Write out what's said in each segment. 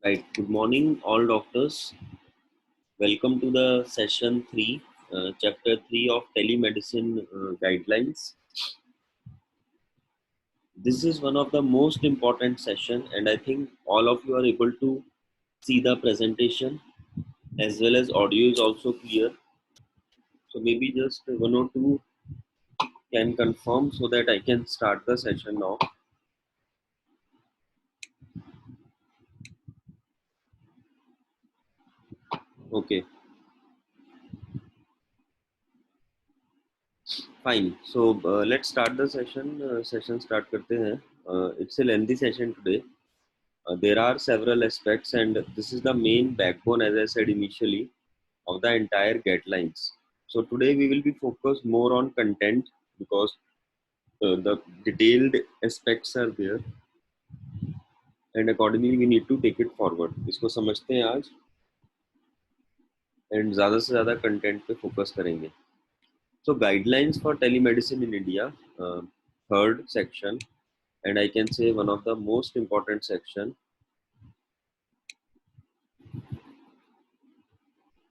Right. Good morning, all doctors. Welcome to the session 3, chapter 3 of telemedicine guidelines. This is one of the most important session, and I think all of you are able to see the presentation as well as audio is also clear. So maybe just one or two can confirm so that I can start the session now. Okay, fine. So let's start the session. Session start करते हैं. It's a lengthy session today. There are several aspects, and this is the main backbone, as I said initially, of the entire guidelines. So today we will be focused more on content because the detailed aspects are there, and accordingly we need to take it forward. इसको समझते हैं आज, and ज़्यादा से ज़्यादा content पे focus करेंगे. So guidelines for telemedicine in India, third section, and I can say one of the most important section.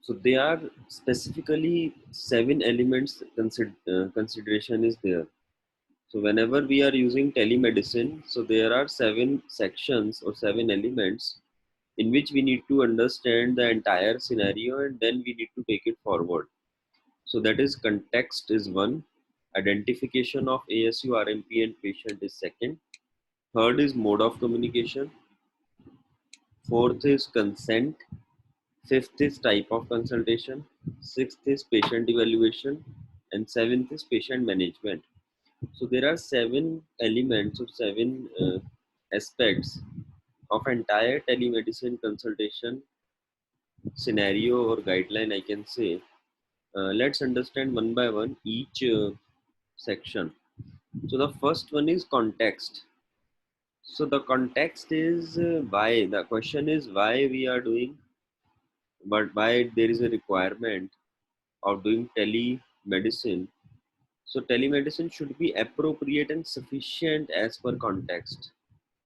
So they are specifically 7 elements consideration is there. So whenever we are using telemedicine, so there are 7 sections or 7 elements in which we need to understand the entire scenario and then we need to take it forward. So that is context is one, identification of ASU, RMP and patient is second, third is mode of communication, fourth is consent, fifth is type of consultation, sixth is patient evaluation, and seventh is patient management. So there are 7 elements or 7 aspects of entire telemedicine consultation scenario or guideline, I can say. Let's understand one by one each section. So the first one is context. So the context is why. The question is why we are doing, but why there is a requirement of doing telemedicine. So telemedicine should be appropriate and sufficient as per context.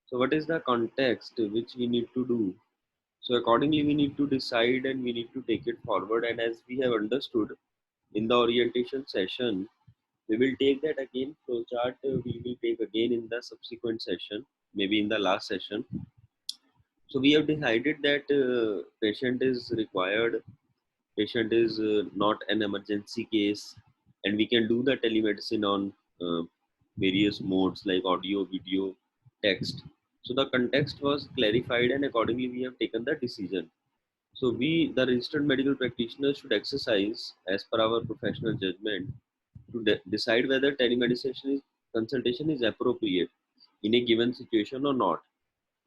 So what is the context which we need to do? So accordingly we need to decide and we need to take it forward, and as we have understood in the orientation session, we will take that again flowchart we will take again in the subsequent session, maybe in the last session. So we have decided that patient is required, patient is not an emergency case, and we can do the telemedicine on various modes like audio, video, text. So the context was clarified and accordingly we have taken the decision. So we, the registered medical practitioners, should exercise as per our professional judgment to decide whether telemedicine consultation is appropriate in a given situation or not.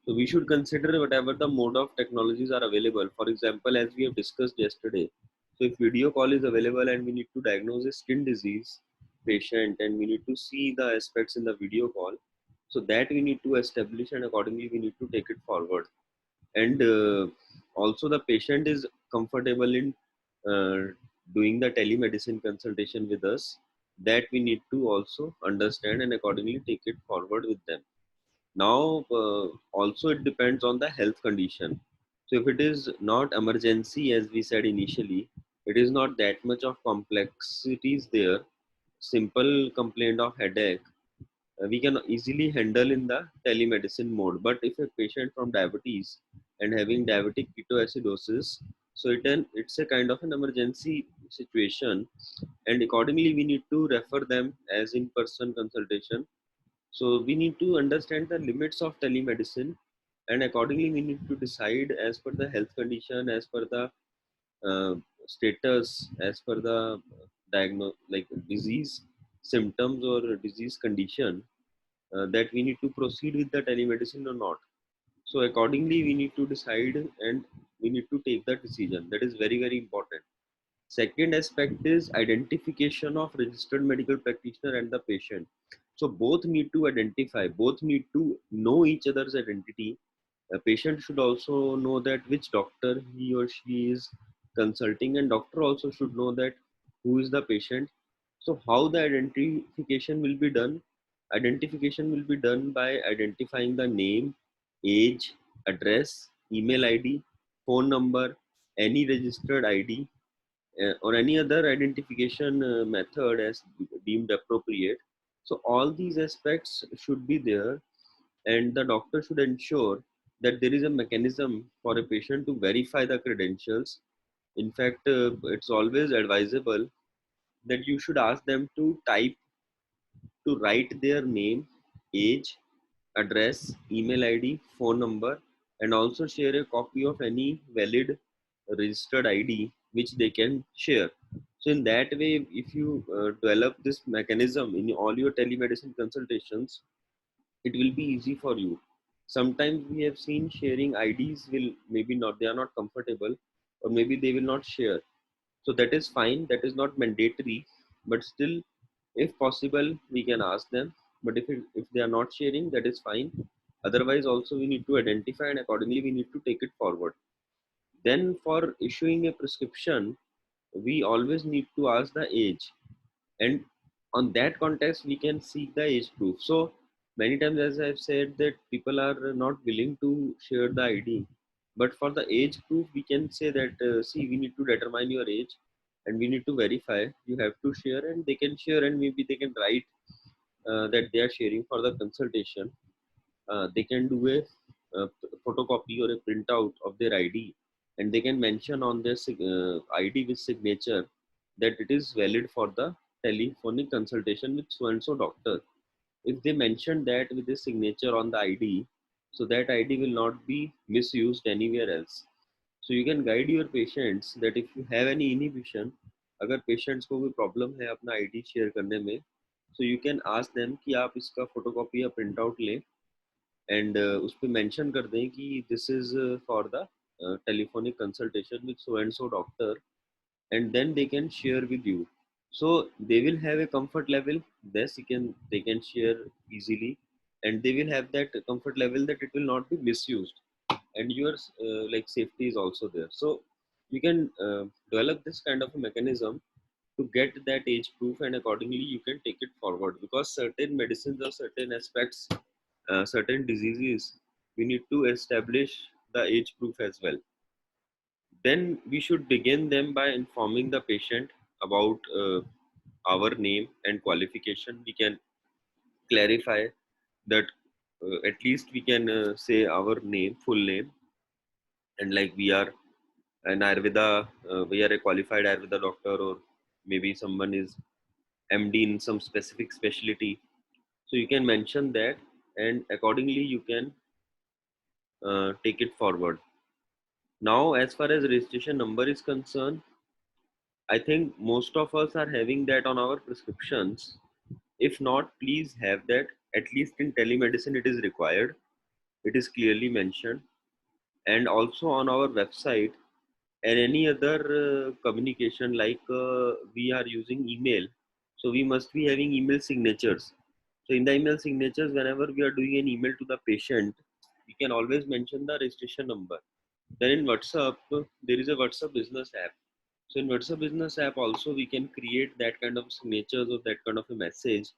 So we should consider whatever the mode of technologies are available. For example, as we have discussed yesterday, so if video call is available and we need to diagnose a skin disease patient and we need to see the aspects in the video call, so that we need to establish and accordingly we need to take it forward. And also the patient is comfortable in uh, doing the telemedicine consultation with us, that we need to also understand and accordingly take it forward with them. Now also it depends on the health condition. So if it is not emergency, as we said initially, it is not that much of complexities there, simple complaint of headache, we can easily handle in the telemedicine mode. But if a patient from diabetes and having diabetic ketoacidosis, so it's a kind of an emergency situation, and accordingly we need to refer them as in-person consultation. So we need to understand the limits of telemedicine, and accordingly we need to decide as per the health condition, as per the uh, status, as per the like disease symptoms or disease condition, that we need to proceed with the telemedicine or not. So accordingly we need to decide and we need to take the decision. That is very, very important. Second aspect is identification of registered medical practitioner and the patient. So both need to identify, both need to know each other's identity. A patient should also know that which doctor he or she is consulting, and doctor also should know that who is the patient. So how the identification will be done? Identification will be done by identifying the name, age, address, email ID, phone number, any registered ID, or any other identification method as deemed appropriate. So all these aspects should be there, and the doctor should ensure that there is a mechanism for a patient to verify the credentials. In fact, it's always advisable that you should ask them to write their name, age, address, email ID, phone number, and also share a copy of any valid registered ID which they can share. So in that way, if you develop this mechanism in all your telemedicine consultations, it will be easy for you. Sometimes we have seen sharing IDs will maybe not, they are not comfortable, or maybe they will not share. So that is fine, that is not mandatory, but still, if possible, we can ask them. But if they are not sharing, that is fine. Otherwise, also we need to identify, and accordingly we need to take it forward. Then for issuing a prescription, we always need to ask the age, and on that context we can seek the age proof. So many times, as I've said, that people are not willing to share the ID, but for the age proof we can say that, see, we need to determine your age and we need to verify, you have to share, and they can share, and maybe they can write that they are sharing for the consultation. They can do a photocopy or a printout of their ID, and they can mention on their ID with signature that it is valid for the telephonic consultation with so and so doctor. If they mention that with the signature on the ID, so that ID will not be misused anywhere else. So you can guide your patients that if you have any inhibition, अगर patients को कोई problem है अपना ID share करने में, so you can ask them कि आप इसका photocopy या printout लें, एंड उस पर मेंशन कर दें कि this is for the telephonic consultation with so and so doctor, and then they can share with you. So they will have a comfort level, this you can, they can share easily, and they will have that comfort level that it will not be misused, and your like safety is also there. So you can develop this kind of a mechanism to get that age proof, and accordingly you can take it forward, because certain medicines or certain aspects, certain diseases, we need to establish the age proof as well. Then we should begin them by informing the patient about our name and qualification. We can clarify that, at least we can say our name, full name, and like we are an Ayurveda, we are a qualified Ayurveda doctor, or maybe someone is MD in some specific specialty. So you can mention that, and accordingly you can take it forward. Now, as far as registration number is concerned, I think most of us are having that on our prescriptions. If not, please have that. At least in telemedicine, it is required. It is clearly mentioned. And also on our website and any other communication, like we are using email. So we must be having email signatures. So in the email signatures, whenever we are doing an email to the patient, we can always mention the registration number. Then in WhatsApp, there is a WhatsApp business app. So in WhatsApp business app also we can create that kind of signatures or that kind of a message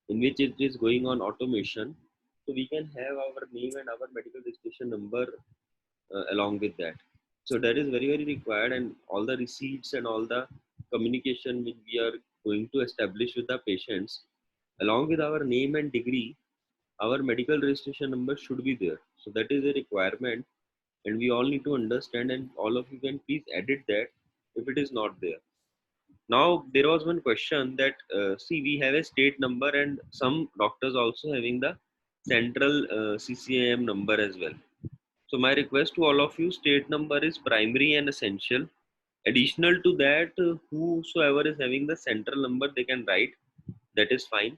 in which it is going on automation. So we can have our name and our medical registration number along with that. So that is very, very required, and all the receipts and all the communication which we are going to establish with the patients, along with our name and degree, our medical registration number should be there. So that is a requirement, and we all need to understand, and all of you can please edit that if it is not there. Now there was one question that, see, we have a state number, and some doctors also having the central CCIM number as well. So my request to all of you, state number is primary and essential. Additional to that, whosoever is having the central number, they can write, that is fine.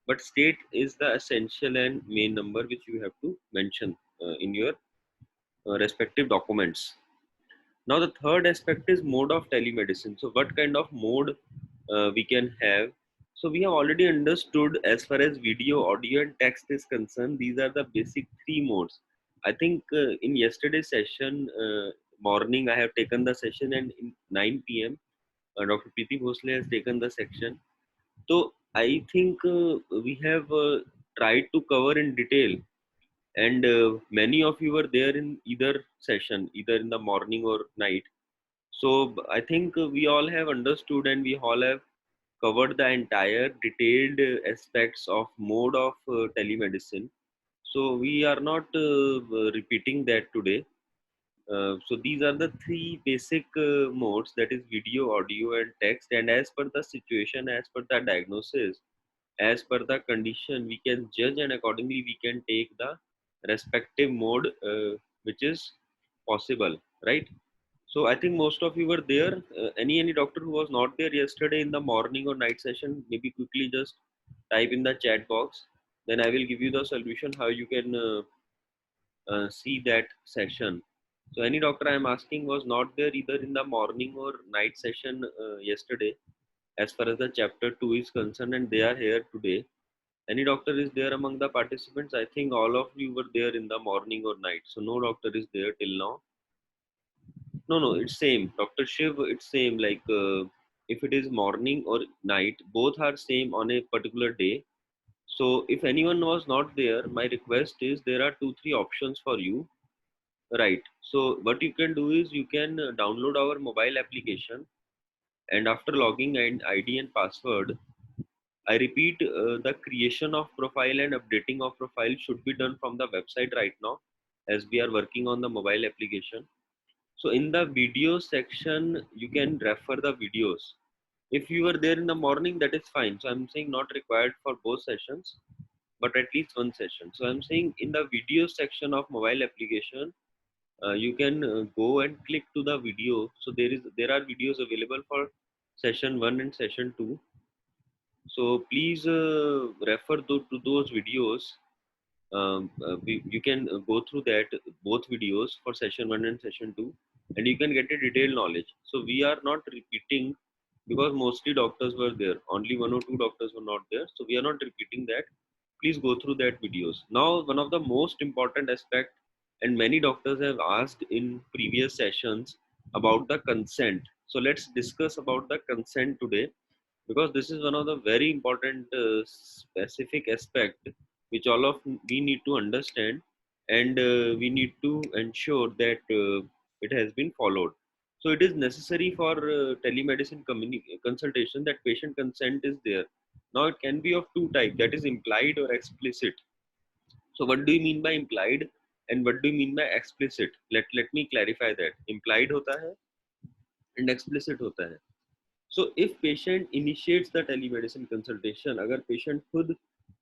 But state is the essential and main number which you have to mention in your respective documents. Now the third aspect is mode of telemedicine. So what kind of mode we can have? So we have already understood, as far as video, audio, and text is concerned, these are the basic three modes. I think in yesterday's session, morning, I have taken the session, and in 9 p.m. Dr. Preeti Bhosle has taken the section. So I think we have tried to cover in detail and many of you were there in either session, either in the morning or night. So I think we all have understood and we all have covered the entire detailed aspects of mode of telemedicine. So we are not repeating that today. So these are the three basic modes, that is video, audio and text, and as per the situation, as per the diagnosis, as per the condition, we can judge and accordingly we can take the respective mode which is possible, right? So I think most of you were there. Any doctor who was not there yesterday in the morning or night session, maybe quickly just type in the chat box. Then I will give you the solution how you can see that session. So any doctor I am asking was not there either in the morning or night session yesterday, as far as the chapter 2 is concerned, and they are here today. Any doctor is there among the participants? I think all of you were there in the morning or night. So no doctor is there till now. No, it's same. Dr. Shiv, it's same. Like if it is morning or night, both are same on a particular day. So if anyone was not there, my request is there are two, three options for you. Right. So what you can do is you can download our mobile application, and after logging in ID and password, I repeat, the creation of profile and updating of profile should be done from the website right now, as we are working on the mobile application. So in the video section, you can refer the videos. If you were there in the morning, that is fine. So I'm saying not required for both sessions, but at least one session. So I'm saying in the video section of mobile application, you can go and click to the video. So there are videos available for session 1 and session 2. So please refer to those videos. You can go through that both videos for session 1 and session 2, and you can get a detailed knowledge. So we are not repeating, because mostly doctors were there, only one or two doctors were not there, so we are not repeating that. Please go through that videos. Now one of the most important aspect, and many doctors have asked in previous sessions, about the consent. So let's discuss about the consent today, because this is one of the very important specific aspect which all of we need to understand, and we need to ensure that it has been followed. So it is necessary for telemedicine consultation that patient consent is there. Now it can be of two type, that is implied or explicit. So what do you mean by implied and what do you mean by explicit? Let me clarify that. Implied hota hai and explicit hota hai. So if patient initiates the telemedicine consultation, अगर patient खुद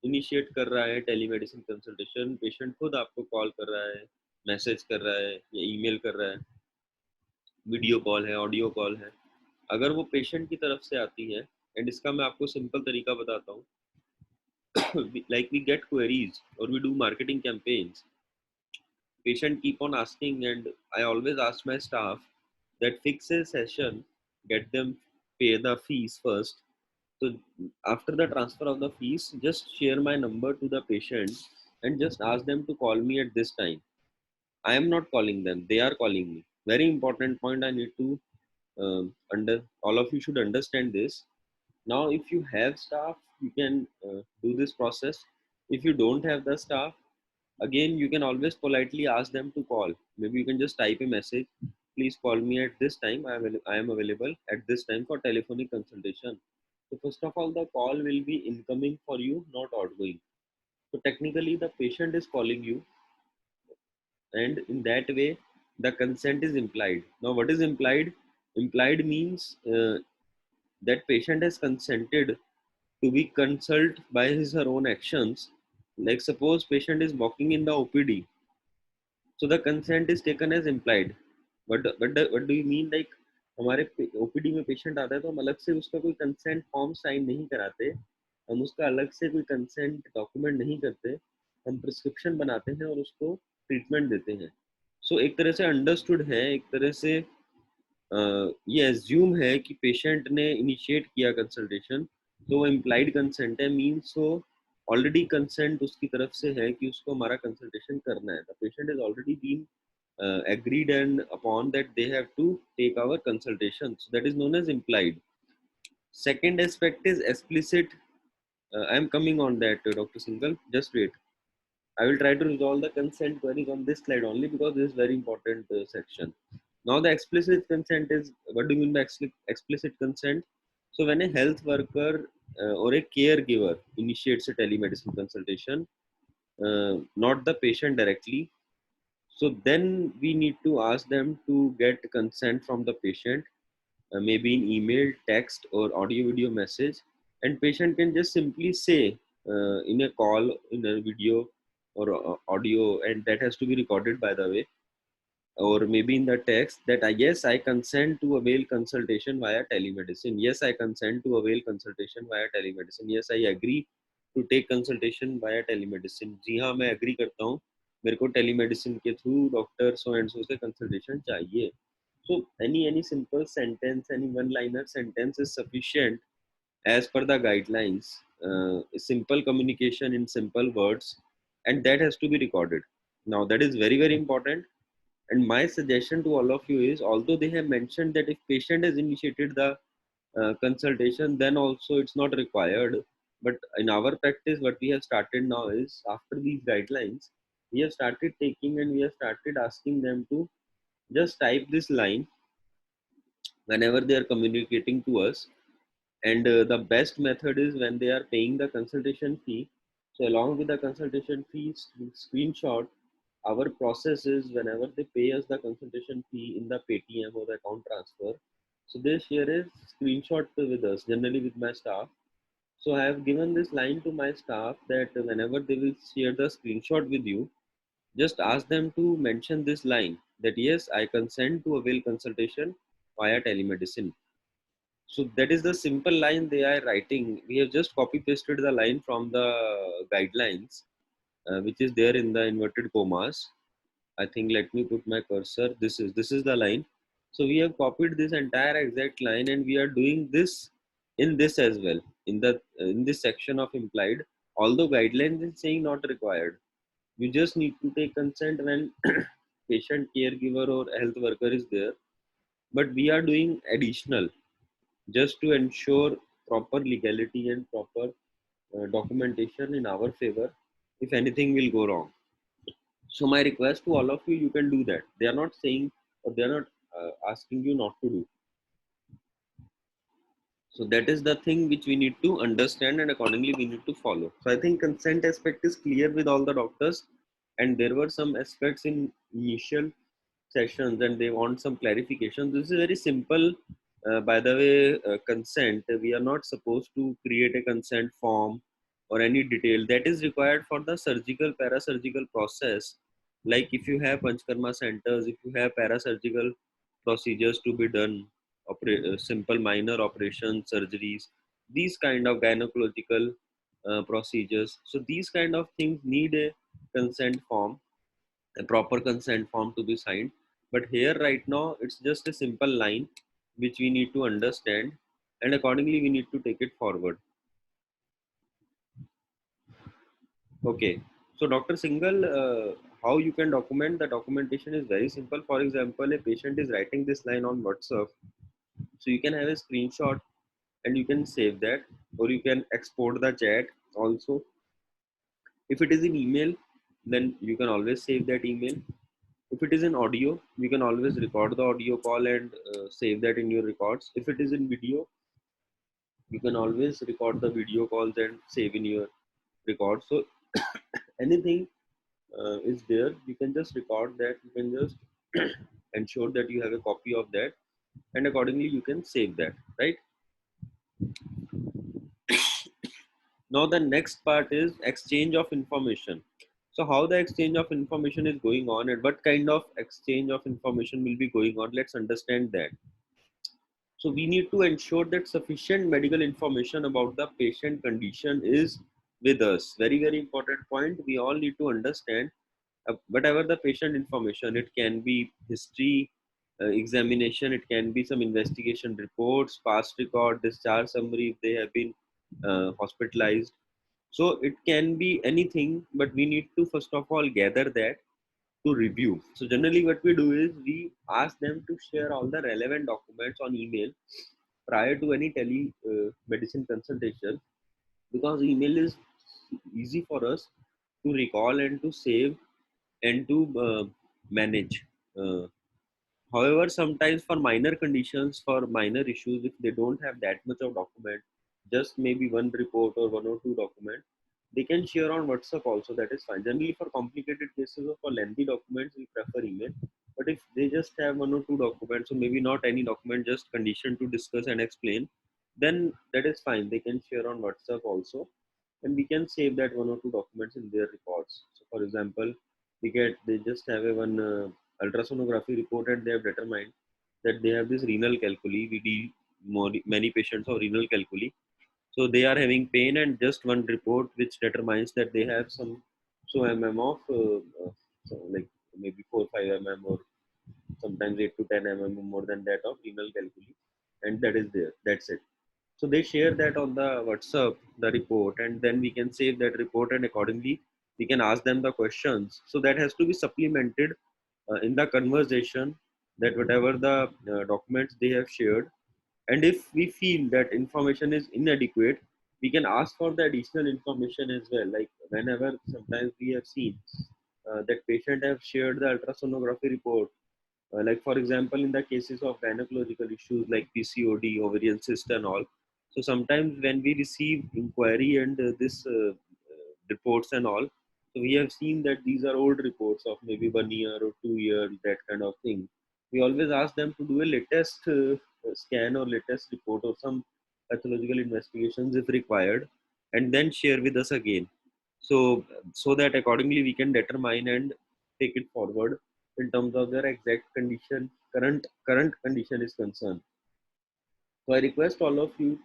initiate कर रहा है telemedicine consultation, patient खुद आपको call कर रहा है, मैसेज कर रहा है या email कर रहा है, वीडियो कॉल है, ऑडियो कॉल है, अगर वो पेशेंट की तरफ से आती है, एंड इसका मैं आपको सिंपल तरीका बताता हूँ. Like we get queries or we do marketing campaigns, patient keep on asking, and I always ask my staff that fix a session, get them pay the fees first. So after the transfer of the fees, just share my number to the patient and just ask them to call me at this time. I am not calling them; they are calling me. Very important point. I need to under all of you should understand this. Now, if you have staff, you can do this process. If you don't have the staff, again you can always politely ask them to call. Maybe you can just type a message. Please call me at this time. I am available at this time for telephonic consultation. So first of all, the call will be incoming for you, not outgoing. So technically, the patient is calling you, and in that way, the consent is implied. Now, what is implied? Implied means that patient has consented to be consulted by his or her own actions. Like suppose patient is walking in the OPD, so the consent is taken as implied. What do you mean? Like हमारे OPD में patient आता है तो हम अलग से उसका कोई कंसेंट फॉर्म साइन नहीं कराते, हम उसका अलग से कोई कंसेंट डॉक्यूमेंट नहीं करते, हम प्रिस्क्रिप्शन बनाते हैं और उसको ट्रीटमेंट देते हैं. सो एक तरह से अंडरस्टूड है, एक तरह से ये एज्यूम है कि पेशेंट ने इनिशिएट किया कंसल्टेशन, तो वो इम्प्लाइड कंसेंट है, मीन्स वो ऑलरेडी कंसेंट उसकी तरफ से है कि उसको हमारा कंसल्टेशन करना है. The patient is already been agreed and upon that they have to take our consultations. That is known as implied. Second aspect is explicit. I am coming on that, Dr. Singhal. Just wait. I will try to resolve the consent queries on this slide only because this is very important section. Now the explicit consent is, what do you mean by explicit consent? So when a health worker or a caregiver initiates a telemedicine consultation, not the patient directly, so then we need to ask them to get consent from the patient, maybe in email, text, or audio video message, and patient can just simply say in a call, in a video, or audio, and that has to be recorded, by the way, or maybe in the text, that yes, I consent to avail consultation via telemedicine. Yes, I consent to avail consultation via telemedicine. Yes, I agree to take consultation via telemedicine. जी हाँ, मैं agree करता हूँ, मेरे को telemedicine के through doctor so and so से consultation चाहिए. So any simple sentence, any one-liner sentence is sufficient as per the guidelines. Simple communication in simple words, and that has to be recorded. Now that is very important. And my suggestion to all of you is, although they have mentioned that if patient has initiated the consultation, then also it's not required. But in our practice, what we have started now is, after these guidelines, we have started taking and we have started asking them to just type this line whenever they are communicating to us. And the best method is when they are paying the consultation fee. So along with the consultation fee, screenshot our process is, whenever they pay us the consultation fee in the Paytm or the account transfer, so they share a screenshot with us, generally with my staff. So I have given this line to my staff that whenever they will share the screenshot with you, just ask them to mention this line, that yes, I consent to avail consultation via telemedicine. So that is the simple line they are writing. We have just copy pasted the line from the guidelines, which is there in the inverted commas. I think, let me put my cursor. This is the line. So we have copied this entire exact line, and we are doing this in this as well, in this section of implied. Although guidelines is saying not required, you just need to take consent when patient, caregiver, or health worker is there. But we are doing additional, just to ensure proper legality and proper documentation in our favor if anything will go wrong. So my request to all of you, you can do that. They are not saying, or they are not asking you not to do. So that is the thing which we need to understand, and accordingly we need to follow. So I think consent aspect is clear with all the doctors, and there were some aspects in initial sessions and they want some clarification. This is very simple. By the way, consent, we are not supposed to create a consent form or any detail that is required for the surgical parasurgical process. Like if you have panchkarma centers, if you have parasurgical procedures to be done, simple minor operations, surgeries, these kind of gynecological procedures, so these kind of things need a consent form, a proper consent form to be signed. But here right now it's just a simple line which we need to understand, and accordingly we need to take it forward. Okay, so Dr. Singhal, how you can document the documentation is very simple. For example, a patient is writing this line on WhatsApp, so you can have a screenshot and you can save that, or you can export the chat also. If it is in email, then you can always save that email. If it is in audio, you can always record the audio call and save that in your records. If it is in video, you can always record the video calls and save in your records. So anything is there, you can just record that, you can just ensure that you have a copy of that, and accordingly you can save that, right? Now the next part is exchange of information. So how the exchange of information is going on and what kind of exchange of information will be going on, let's understand that. So we need to ensure that sufficient medical information about the patient condition is with us. Very important point. We all need to understand whatever the patient information, it can be history, examination, it can be some investigation reports, past record, discharge summary if they have been hospitalized. So it can be anything, but we need to first of all gather that to review. So generally what we do is we ask them to share all the relevant documents on email prior to any tele medicine consultation, because email is easy for us to recall and to save and to manage. However, sometimes for minor conditions, for minor issues, if they don't have that much of document, just maybe one report or one or two document, they can share on WhatsApp also. That is fine. Generally, for complicated cases or for lengthy documents, we prefer email. But if they just have one or two documents, so maybe not any document, just condition to discuss and explain, then that is fine. They can share on WhatsApp also, and we can save that one or two documents in their records. So, for example, they just have a one ultrasonography report and they have determined that they have this renal calculi. We deal many patients of renal calculi, so they are having pain, and just one report which determines that they have some so of so like maybe 4 5 or sometimes 8 to 10 more than that of renal calculi, and that is there. That's it. So they share that on the WhatsApp, the report, and then we can save that report, and accordingly we can ask them the questions. So that has to be supplemented in the conversation, that whatever the documents they have shared, and if we feel that information is inadequate, we can ask for the additional information as well. Like whenever sometimes we have seen that patient have shared the ultrasonography report, like for example, in the cases of gynecological issues like PCOD, ovarian cyst, and all. So sometimes when we receive inquiry and this reports and all, so we have seen that these are old reports of maybe 1 year or 2 years, that kind of thing. We always ask them to do a latest scan or latest report or some pathological investigations if required, and then share with us again. So so that accordingly we can determine and take it forward in terms of their exact condition, current condition is concerned. So I request all of you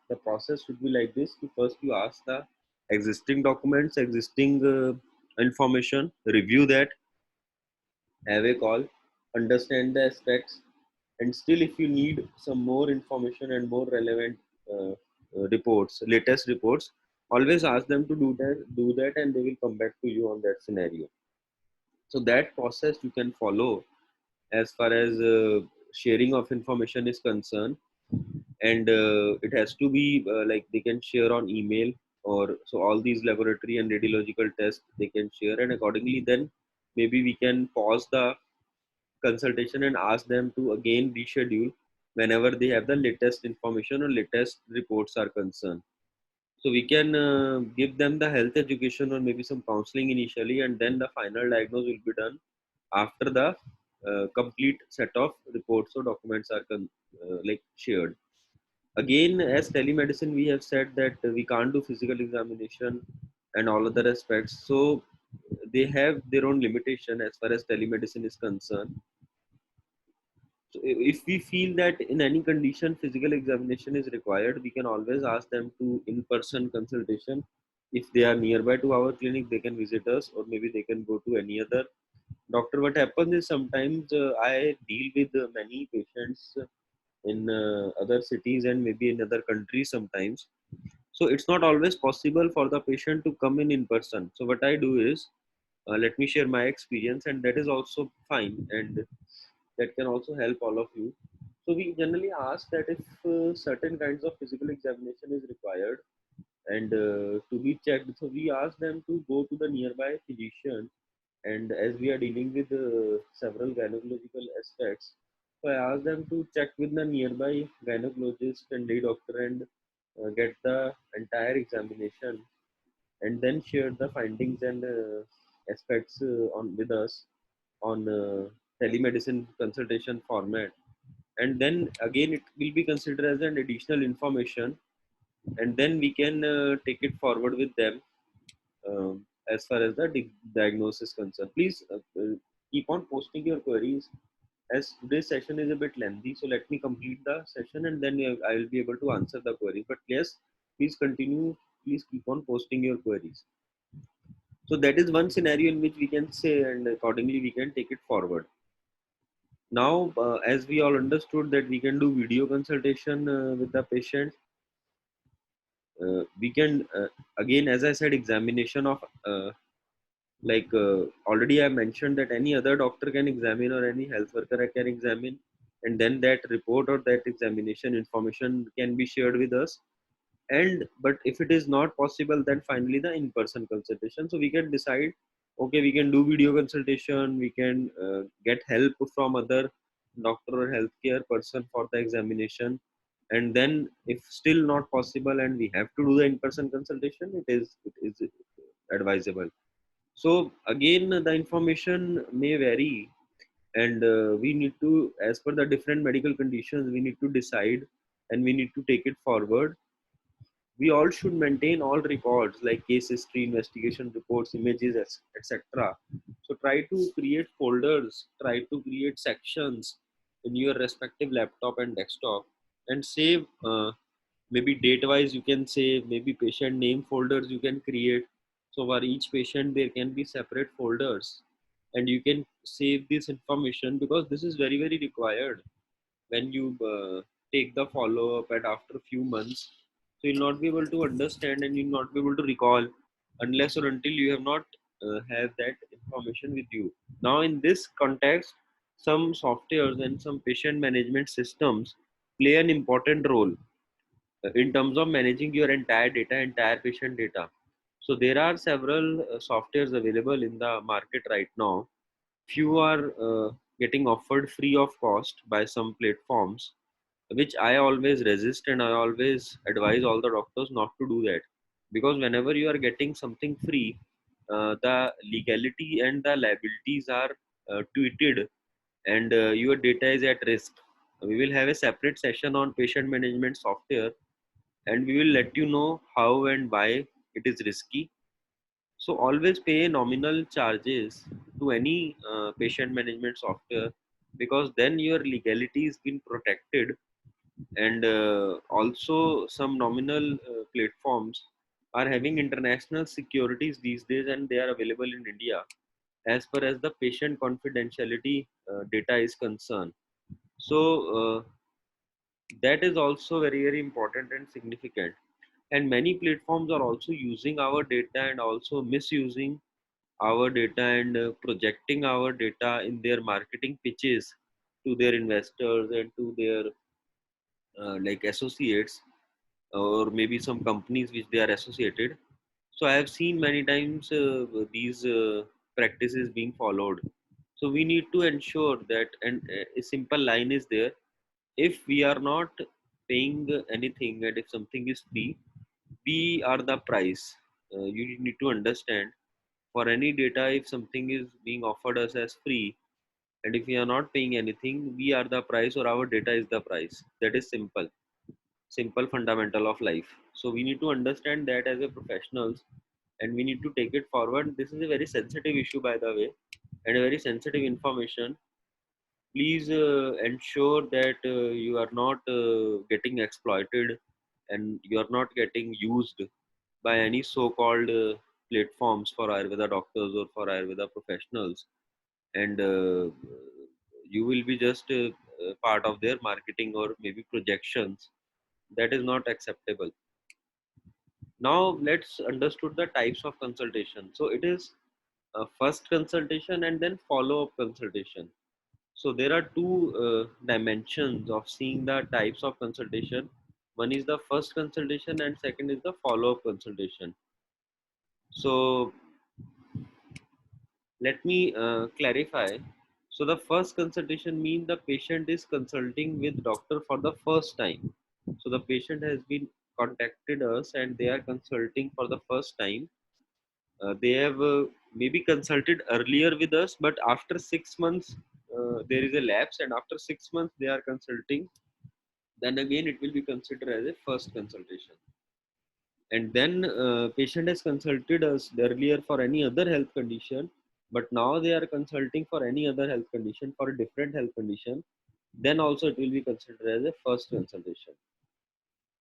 the process should be like this. First you ask the existing documents, existing information, review that, have a call, understand the aspects, and still if you need some more information and more relevant reports, latest reports, always ask them to do that, and they will come back to you on that scenario. So that process you can follow as far as sharing of information is concerned, and it has to be like they can share on email, or so all these laboratory and radiological tests they can share, and accordingly then maybe we can pause the consultation and ask them to again reschedule whenever they have the latest information or latest reports are concerned. So we can give them the health education or maybe some counseling initially, and then the final diagnosis will be done after the complete set of reports or documents are like shared. Again, as telemedicine, we have said that we can't do physical examination and all other aspects. So they have their own limitation as far as telemedicine is concerned. So if we feel that in any condition physical examination is required, we can always ask them to in-person consultation. If they are nearby to our clinic, they can visit us, or maybe they can go to any other doctor. What happens is sometimes I deal with many patients in other cities and maybe in other countries sometimes. So it's not always possible for the patient to come in person. So what I do is let me share my experience, and that is also fine, and that can also help all of you. So we generally ask that if certain kinds of physical examination is required and to be checked, so we ask them to go to the nearby physician. And as we are dealing with several gynecological aspects, so I ask them to check with the nearby gynecologist and day doctor and get the entire examination, and then share the findings and aspects on with us on telemedicine consultation format, and then again it will be considered as an additional information, and then we can take it forward with them as far as the diagnosis concerned. Please keep on posting your queries, as today's session is a bit lengthy, so let me complete the session and then I will be able to answer the query. But yes, please continue, please keep on posting your queries. So that is one scenario in which we can say, and accordingly we can take it forward. Now, as we all understood that we can do video consultation with the patient, we can again, as I said, examination of already I mentioned that any other doctor can examine or any health worker can examine, and then that report or that examination information can be shared with us. And but if it is not possible, then finally the in-person consultation. So we can decide, okay, we can do video consultation, we can get help from other doctor or healthcare person for the examination, and then if still not possible and we have to do the in-person consultation, it is advisable. So again, the information may vary, and we need to, as per the different medical conditions, we need to decide and we need to take it forward. We all should maintain all records like case history, investigation reports, images, etc. So try to create folders, try to create sections in your respective laptop and desktop, and save, maybe date wise you can say, maybe patient name folders you can create. So for each patient there can be separate folders, and you can save this information, because this is very very required when you take the follow up and after a few months. So you'll not be able to understand and you'll not be able to recall unless or until you have not have that information with you. Now in this context, some softwares and some patient management systems play an important role in terms of managing your entire data, entire patient data. So there are several softwares available in the market right now. Few are getting offered free of cost by some platforms, which I always resist, and I always advise all the doctors not to do that, because whenever you are getting something free, the legality and the liabilities are tweeted, and your data is at risk. We will have a separate session on patient management software, and we will let you know how and why it is risky. So always pay nominal charges to any patient management software, because then your legality is being protected. And also some nominal platforms are having international securities these days, and they are available in India as far as the patient confidentiality data is concerned. So that is also very very important and significant. And many platforms are also using our data and also misusing our data, and projecting our data in their marketing pitches to their investors and to their like associates, or maybe some companies which they are associated. So I have seen many times these practices being followed. So we need to ensure that, and a simple line is there: if we are not paying anything and if something is free, we are the price. You need to understand, for any data, if something is being offered us as free, and if we are not paying anything, we are the price or our data is the price. That is simple fundamental of life. So we need to understand that as a professionals, and we need to take it forward. This is a very sensitive issue, by the way, and a very sensitive information. Please ensure that you are not getting exploited, and you are not getting used by any so-called platforms for Ayurveda doctors or for Ayurveda professionals, and you will be just part of their marketing or maybe projections. That is not acceptable. Now let's understood the types of consultation. So it is first consultation and then follow-up consultation. So there are two dimensions of seeing the types of consultation. One is the first consultation and second is the follow-up consultation. So let me clarify. So the first consultation means the patient is consulting with doctor for the first time. So the patient has been contacted us and they are consulting for the first time. They have maybe consulted earlier with us, but after 6 months there is a lapse, and after 6 months they are consulting. Then again, it will be considered as a first consultation. And then patient has consulted us earlier for any other health condition, but now they are consulting for any other health condition, for a different health condition. Then also it will be considered as a first consultation.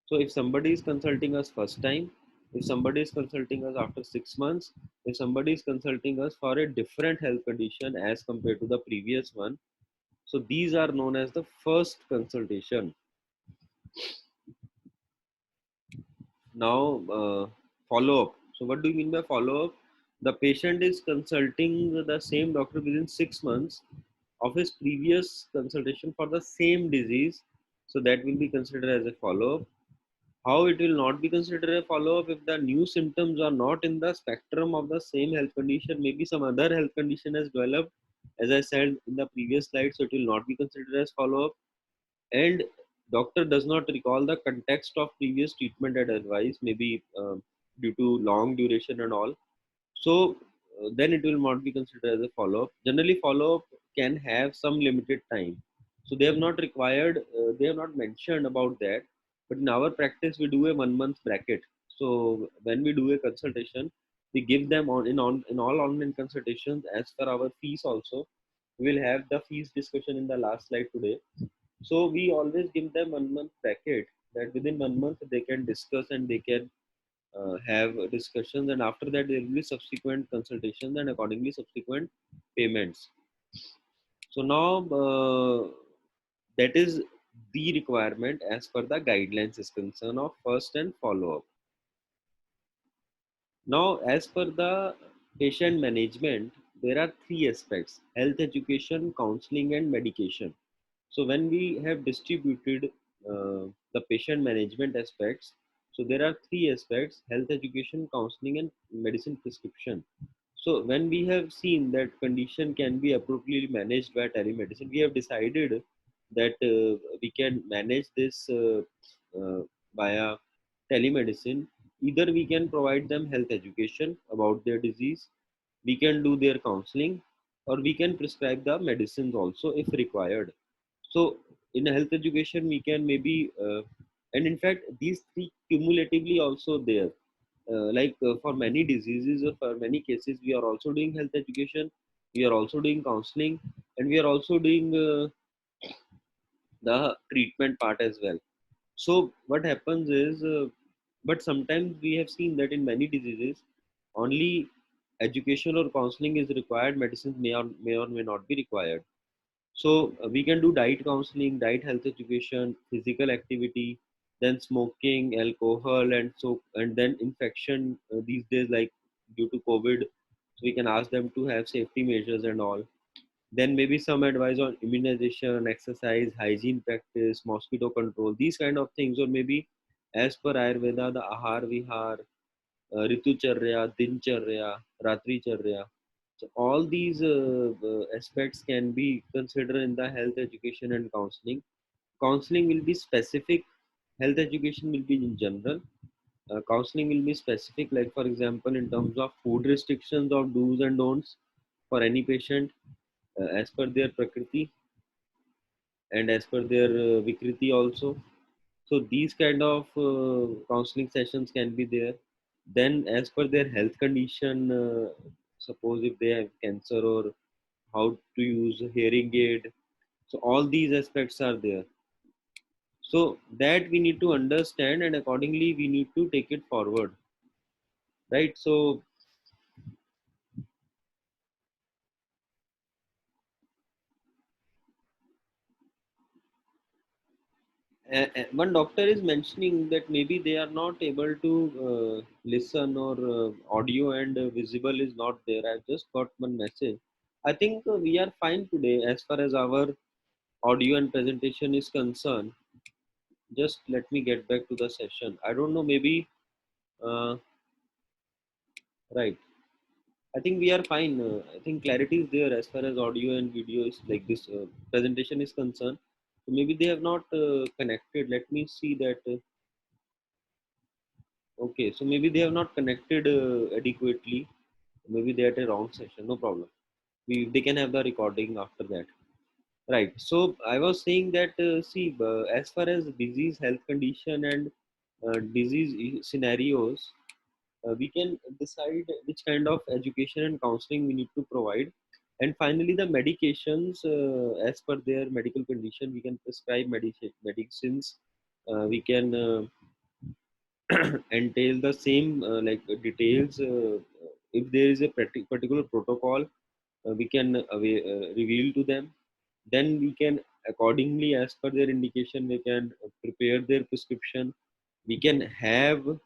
So if somebody is consulting us first time, if somebody is consulting us after 6 months, if somebody is consulting us for a different health condition as compared to the previous one, so these are known as the first consultation. Now, follow up. So what do you mean by follow up? The patient is consulting the same doctor within 6 months of his previous consultation for the same disease. So that will be considered as a follow up. How it will not be considered a follow-up if the new symptoms are not in the spectrum of the same health condition? Maybe some other health condition has developed, as I said in the previous slide, so it will not be considered as follow-up. And doctor does not recall the context of previous treatment and advice, maybe due to long duration and all. So then it will not be considered as a follow-up. Generally, follow-up can have some limited time. So they have not required, they have not mentioned about that. But in our practice, we do a 1 month bracket. So when we do a consultation, we give them in all online consultations as per our fees also. We will have the fees discussion in the last slide today. So we always give them 1 month bracket, that within 1 month they can discuss and they can have discussions, and after that there will be subsequent consultations and accordingly subsequent payments. So now that is the requirement as per the guidelines is concerned of first and follow up. Now as per the patient management, there are three aspects: health education, counseling and medication. So when we have distributed the patient management aspects, so there are three aspects: health education, counseling and medicine prescription. So when we have seen that condition can be appropriately managed by telemedicine, we have decided that we can manage this via telemedicine. Either we can provide them health education about their disease, we can do their counseling, or we can prescribe the medicines also if required. So in health education, we can maybe, and in fact, these three cumulatively also there. For many diseases or for many cases, we are also doing health education, we are also doing counseling, and we are also doing the treatment part as well. So what happens is, but sometimes we have seen that in many diseases, only education or counseling is required. Medicines may or may not be required. So we can do diet counseling, diet health education, physical activity, then smoking, alcohol, and then infection these days, like due to COVID. So we can ask them to have safety measures and all. Then maybe some advice on immunization, exercise, hygiene practice, mosquito control, these kind of things, or maybe as per Ayurveda, the ahar vihar, Ritucharya, Dincharya, Ratricharya. So all these aspects can be considered in the health education and counseling. Counseling will be specific. Health education will be in general. Counseling will be specific, like for example, in terms of food restrictions of do's and don'ts for any patient as per their prakriti and as per their vikriti also. So these kind of counseling sessions can be there. Then as per their health condition, suppose if they have cancer or how to use a hearing aid, so all these aspects are there. So that we need to understand and accordingly we need to take it forward, right? So one doctor is mentioning that maybe they are not able to listen, or audio and visible is not there. I just got one message. I think we are fine today as far as our audio and presentation is concerned. Just let me get back to the session. I don't know, maybe uh, right. I think we are fine. I think clarity is there as far as audio and video is like this presentation is concerned. So maybe they have not connected. Let me see that. Okay, so maybe they have not connected adequately. Maybe they are at a wrong session. No problem. They can have the recording after that. Right. So I was saying that see, as far as disease, health condition, and scenarios, we can decide which kind of education and counseling we need to provide. And finally, the medications, as per their medical condition, we can prescribe medicines. We can entail the same details. If there is a particular protocol, we can reveal to them. Then we can accordingly, as per their indication, we can prepare their prescription. We can have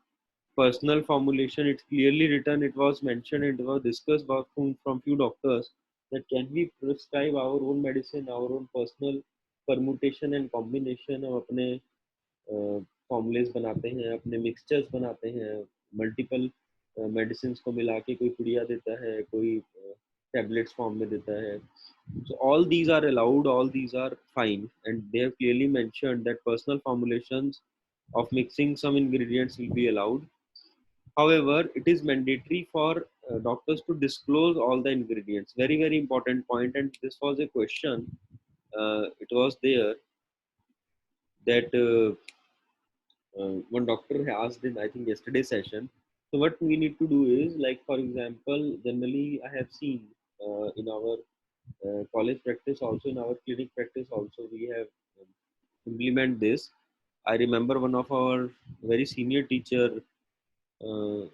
personal formulation. It's clearly written, it was mentioned, it was discussed from few doctors, that can we prescribe our own medicine, our own personal permutation and combination of अपने formulas बनाते हैं, अपने mixtures बनाते हैं, multiple medicine को मिला के कोई पुड़िया देता है, कोई टैबलेट्स फॉर्म में देता है. So all these are allowed, all these are fine, and they have clearly mentioned that personal formulations of mixing some ingredients will be allowed. However, it is mandatory for doctors to disclose all the ingredients. Very, very important point, and this was a question. It was there that one doctor asked in, I think, yesterday's session. So what we need to do is, like for example, generally I have seen in our college practice, also in our clinic practice, also we have implement this. I remember one of our very senior teacher uh,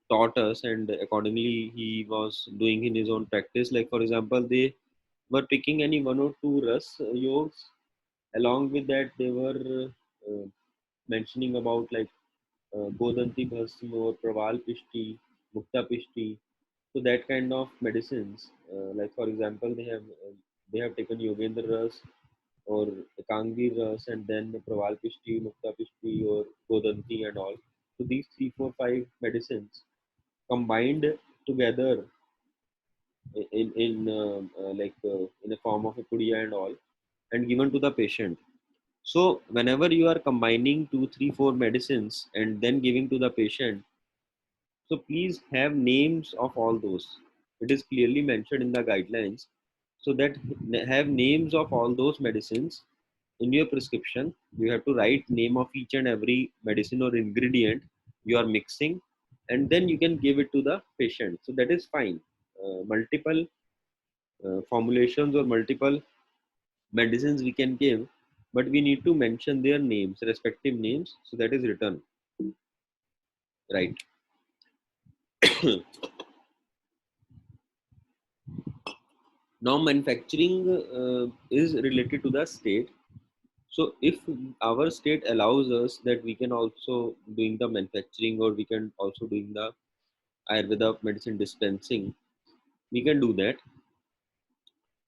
taught us, and accordingly he was doing in his own practice. Like for example, they were picking any one or two ras yogs. Along with that, they were mentioning about like Godanti Bhasm or Praval Pishti, Mukta Pishti. So that kind of medicines, like for example, they have taken Yogendra Ras or Kangir Ras, and then Praval Pishti, Mukta Pishti, or Godanti and all. So these three, four, five medicines combined together in a form of a pudiya and all, and given to the patient. So whenever you are combining two, three, four medicines and then giving to the patient, so please have names of all those. It is clearly mentioned in the guidelines. So that have names of all those medicines in your prescription. You have to write name of each and every medicine or ingredient you are mixing, and then you can give it to the patient. So that is fine. Multiple formulations or multiple medicines we can give, but we need to mention their names, respective names. So that is written, right? Now manufacturing is related to the state. So if our state allows us that we can also doing the manufacturing, or we can also doing the Ayurveda medicine dispensing, we can do that.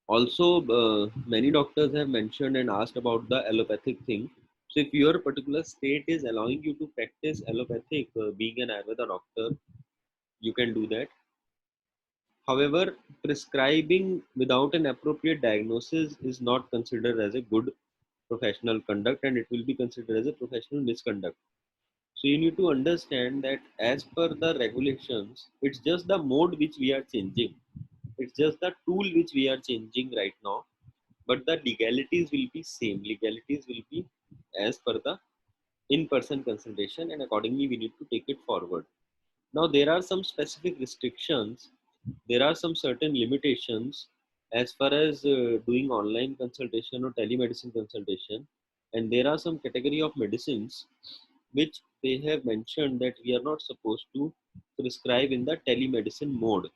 Also, many doctors have mentioned and asked about the allopathic thing. So if your particular state is allowing you to practice allopathic, being an Ayurveda doctor, you can do that. However, prescribing without an appropriate diagnosis is not considered as a good professional conduct, and it will be considered as a professional misconduct. So you need to understand that as per the regulations, it's just the mode which we are changing. It's just the tool which we are changing right now, but the legalities will be same. Legalities will be as per the in-person consultation, and accordingly we need to take it forward. Now there are some specific restrictions. There are some certain limitations as far as doing online consultation or telemedicine consultation, and there are some category of medicines which they have mentioned that we are not supposed to prescribe in the telemedicine mode.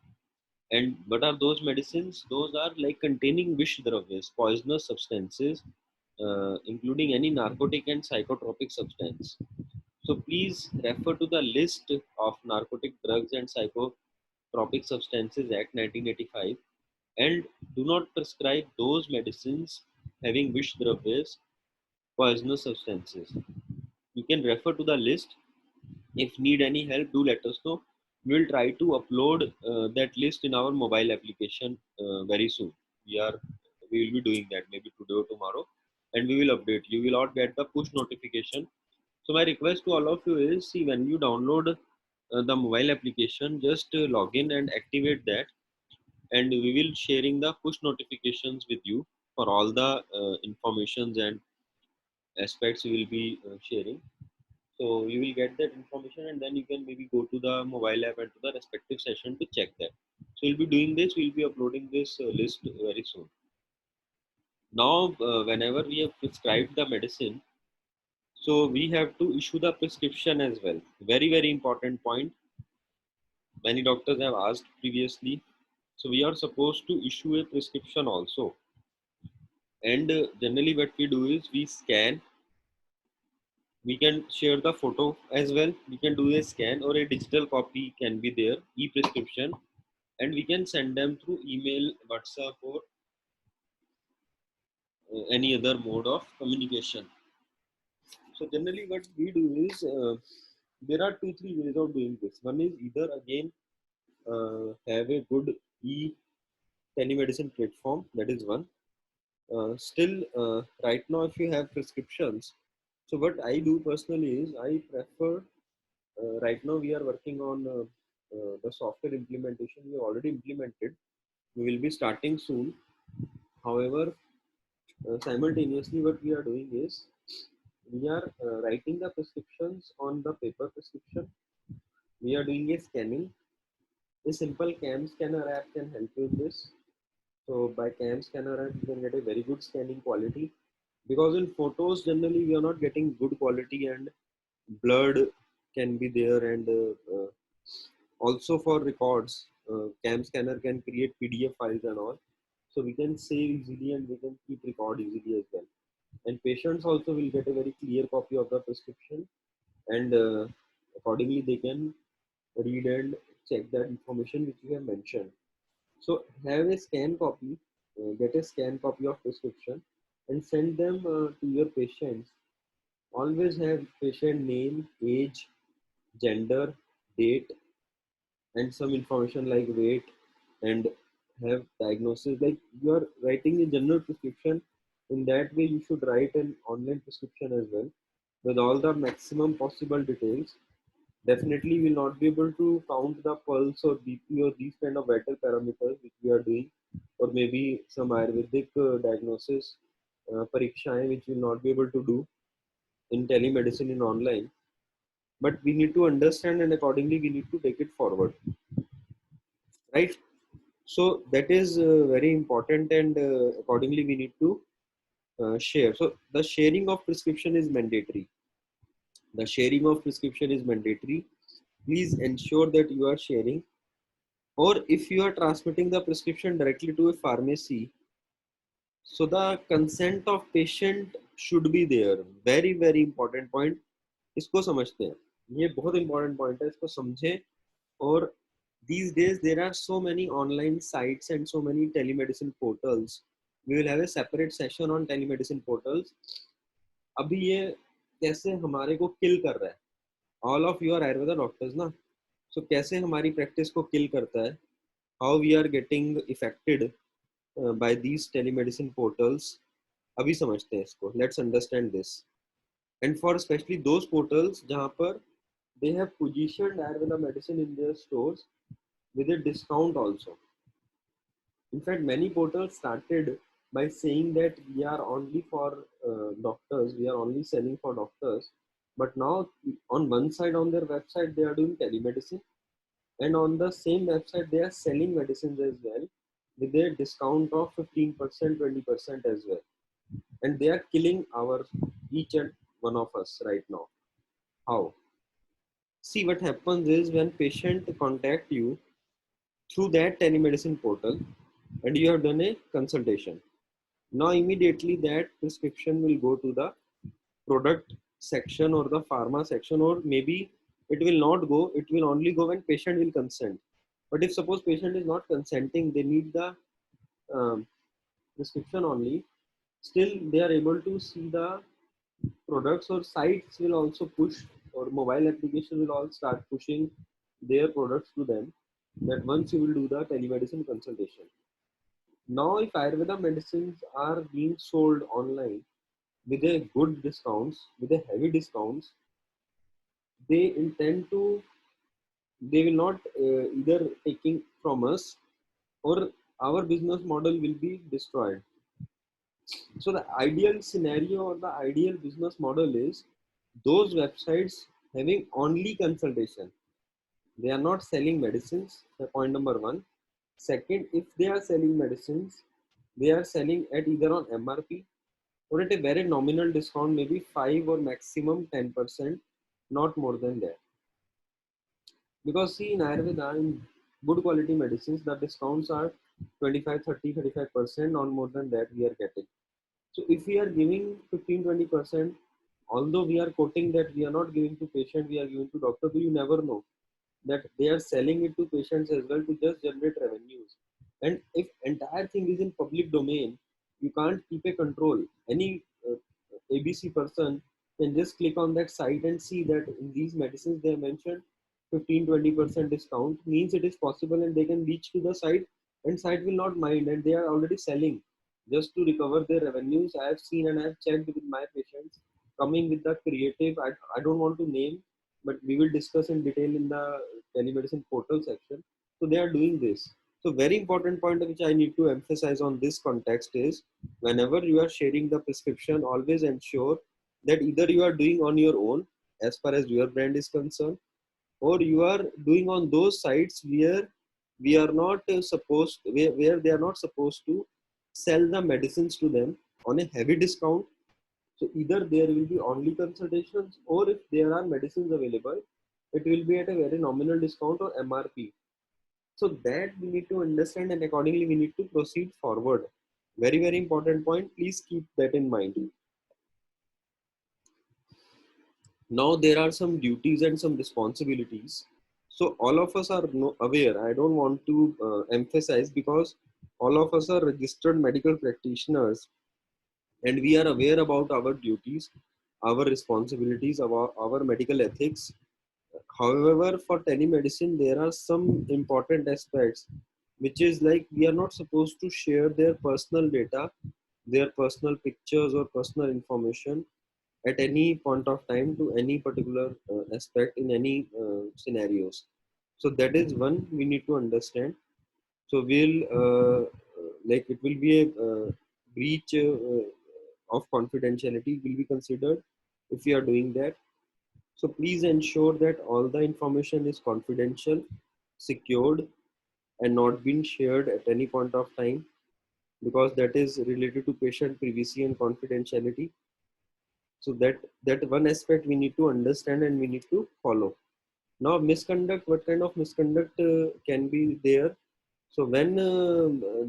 And what are those medicines? Those are like containing vish dravyas, poisonous substances, including any narcotic and psychotropic substance. So please refer to the list of Narcotic Drugs and Psychotropic Substances Act 1985, and do not prescribe those medicines having vish dravyas, poisonous substances. You can refer to the list. If need any help, do let us know. We will try to upload that list in our mobile application very soon. We will be doing that maybe today or tomorrow, and we will update. You will not get the push notification. So my request to all of you is, see, when you download the mobile application, just log in and activate that, and we will sharing the push notifications with you for all the informations and aspects we will be sharing. So you will get that information, and then you can maybe go to the mobile app and to the respective session to check that. So we'll be doing this. We'll be uploading this list very soon. Now, whenever we have prescribed the medicine, so we have to issue the prescription as well. Very, very important point. Many doctors have asked previously. So we are supposed to issue a prescription also. And generally what we do is we scan. We can share the photo as well. We can do a scan, or a digital copy can be there, e-prescription, and we can send them through email, WhatsApp, or any other mode of communication. So generally what we do is, there are 2 3 ways of doing this. One is either again have a good e telemedicine platform, that is one. Still, right now if you have prescriptions, so what I do personally is I prefer, right now we are working on the software implementation. We already implemented, we will be starting soon. However, simultaneously what we are doing is we are writing the prescriptions on the paper prescription. We are doing a scanning. A simple cam scanner app can help you in this. So by cam scanner app you can get a very good scanning quality, because in photos generally we are not getting good quality and blurred can be there. And also for records, cam scanner can create PDF files and all, so we can save easily and we can keep record easily as well. And patients also will get a very clear copy of the prescription, and accordingly they can read and check that information which you have mentioned. So have a scan copy, get a scan copy of prescription and send them to your patients. Always have patient name, age, gender, date, and some information like weight, and have diagnosis. Like you are writing a general prescription, in that way you should write an online prescription as well with all the maximum possible details. Definitely will not be able to count the pulse or BP or these kind of vital parameters which we are doing, or maybe some Ayurvedic diagnosis, parikshaएं, which we will not be able to do in telemedicine in online. But we need to understand and accordingly we need to take it forward, right? So that is very important, and accordingly we need to share. So the sharing of prescription is mandatory. The sharing of prescription is mandatory. Please ensure that you are sharing. Or if you are transmitting the prescription directly to a pharmacy, so the consent of patient should be there. Very very important point. इसको समझते हैं, ये बहुत important point है, इसको समझें. और these days there are so many online sites and so many telemedicine portals. We will have a separate session on telemedicine portals. अभी ये कैसे हमारे को किल कर रहा है. All of you are ayurveda doctors ना, सो कैसे हमारी प्रैक्टिस को किल करता है, how we are getting affected by these telemedicine portals. अभी समझते हैं इसको. Let's understand this. And for especially those portals जहाँ पर they have positioned Ayurveda medicine in their stores with a discount also. In fact, many portals started by saying that we are only for doctors, we are only selling for doctors. But now, on one side on their website, they are doing telemedicine, and on the same website, they are selling medicines as well with a discount of 15%, 20% as well. And they are killing our each and one of us right now. How? See, what happens is when patient contact you through that telemedicine portal and you have done a consultation, now immediately that prescription will go to the product section or the pharma section, or maybe it will not go, it will only go when patient will consent. But if suppose patient is not consenting, they need the um, prescription only, still they are able to see the products, or sites will also push, or mobile application will all start pushing their products to them, that once you will do the telemedicine consultation. Now if Ayurveda medicines are being sold online with a good discounts, with a heavy discounts, they intend to, they will not either taking from us, or our business model will be destroyed. So the ideal scenario or the ideal business model is those websites having only consultation. They are not selling medicines. Point number one. Second, if they are selling medicines, they are selling at either on MRP or at a very nominal discount, maybe 5 or maximum 10%, not more than that. Because see, in Ayurveda, in good quality medicines, the discounts are 25, 30, 35%, not more than that we are getting. So if we are giving 15, 20%, although we are quoting that we are not giving to patient, we are giving to doctor, but you never know that they are selling it to patients as well to just generate revenues. And if entire thing is in public domain, you can't keep a control. Any ABC person can just click on that site and see that in these medicines they mentioned 15-20% discount, means it is possible, and they can reach to the site, and site will not mind, and they are already selling just to recover their revenues. I have seen and I have checked with my patients coming with the creative, I don't want to name, but we will discuss in detail in the telemedicine portal section. So they are doing this. So very important point which I need to emphasize on this context is, whenever you are sharing the prescription, always ensure that either you are doing on your own as far as your brand is concerned, or you are doing on those sites where we are not supposed, where they are not supposed to sell the medicines to them on a heavy discount. So either there will be only consultations, or if there are medicines available, it will be at a very nominal discount or MRP. So that we need to understand, and accordingly we need to proceed forward. Very, very important point. Please keep that in mind. Now there are some duties and some responsibilities. So all of us are aware. I don't want to emphasize, because all of us are registered medical practitioners, and we are aware about our duties, our responsibilities, our medical ethics. However, for telemedicine, there are some important aspects, which is like we are not supposed to share their personal data, their personal pictures or personal information at any point of time to any particular aspect in any scenarios. So that is one we need to understand. So we'll like it will be a breach of confidentiality will be considered if we are doing that. So please ensure that all the information is confidential, secured, and not being shared at any point of time, because that is related to patient privacy and confidentiality. So that one aspect we need to understand and we need to follow. Now misconduct, what kind of misconduct can be there? So when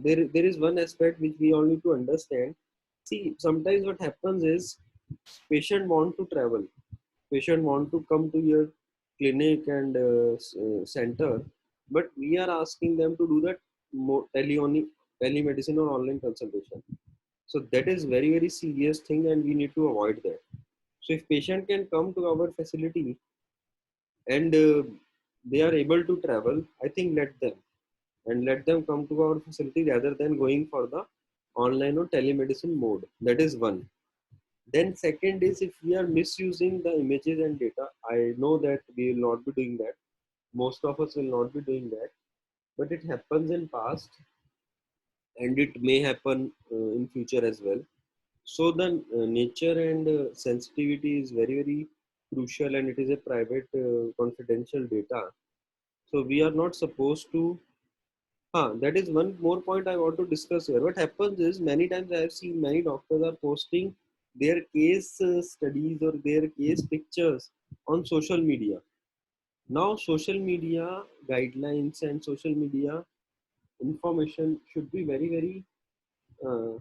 there is one aspect which we all need to understand. See, sometimes what happens is patient want to travel, patient want to come to your clinic and center, but we are asking them to do that telemedicine or online consultation. So that is very, very serious thing, and we need to avoid that. So if patient can come to our facility and they are able to travel, I think let them come to our facility rather than going for the online or telemedicine mode. That is one. Then second is, if we are misusing the images and data, I know that we will not be doing that, most of us will not be doing that, but it happens in past, and it may happen in future as well. So the nature and sensitivity is very, very crucial, and it is a private confidential data. So we are not supposed to. That is one more point I want to discuss here. What happens is, many times I have seen many doctors are posting their case studies or their case pictures on social media. Now, social media guidelines and social media information should be very, very uh,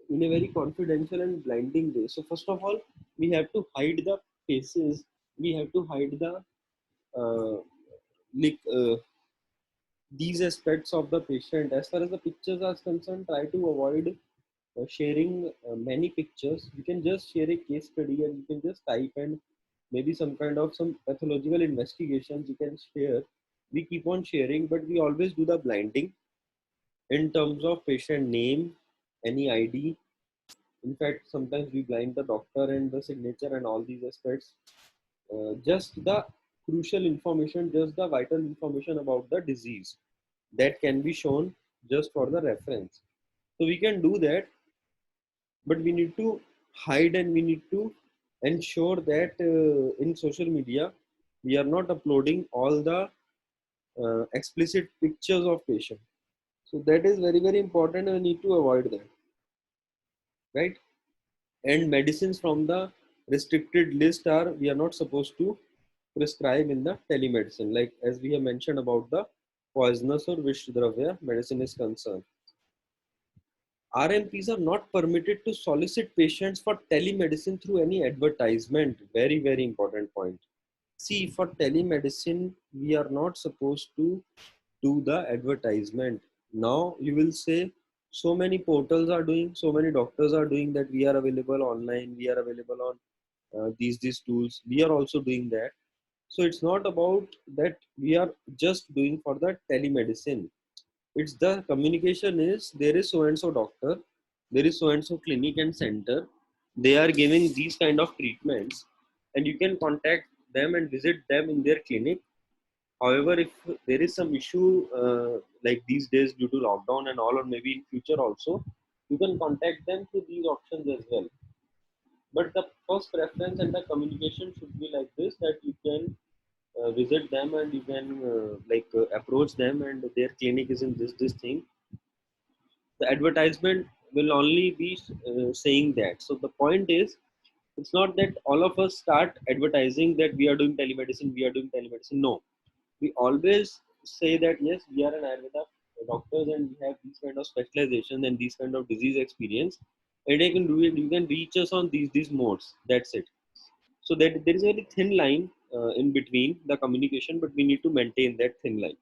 in a very confidential and blinding way. So, first of all, we have to hide the faces. We have to hide the uh, like these aspects of the patient. As far as the pictures are concerned, try to avoid sharing many pictures. You can just share a case study, and you can just type, and maybe some kind of some pathological investigations you can share. We keep on sharing, but we always do the blinding in terms of patient name, any ID. In fact, sometimes we blind the doctor and the signature and all these aspects. Just the crucial information, just the vital information about the disease that can be shown just for the reference. So we can do that, but we need to hide, and we need to ensure that in social media we are not uploading all the explicit pictures of patient. So that is very, very important, and we need to avoid that, right? And medicines from the restricted list are, we are not supposed to prescribe in the telemedicine, like as we have mentioned about the poisonous or vish dravya medicine is concerned. RMPs are not permitted to solicit patients for telemedicine through any advertisement. Very, very important point. See, for telemedicine, we are not supposed to do the advertisement. Now, you will say, so many portals are doing, so many doctors are doing that we are available online, we are available on these tools. We are also doing that. So it's not about that we are just doing for the telemedicine. It's the communication is there is so and so doctor, there is so and so clinic and center. They are giving these kind of treatments, and you can contact them and visit them in their clinic. However, if there is some issue like these days due to lockdown and all, or maybe in future also, you can contact them through these options as well. But the first preference and the communication should be like this, that you can visit them and you can approach them, and their clinic is in this thing. The advertisement will only be saying that. So the point is, it's not that all of us start advertising that we are doing telemedicine, we are doing telemedicine. No, we always say that yes, we are an Ayurveda doctors and we have these kind of specialization and these kind of disease experience, and I can do it. You can reach us on these modes. That's it. So that there is a very thin line in between the communication, but we need to maintain that thin line.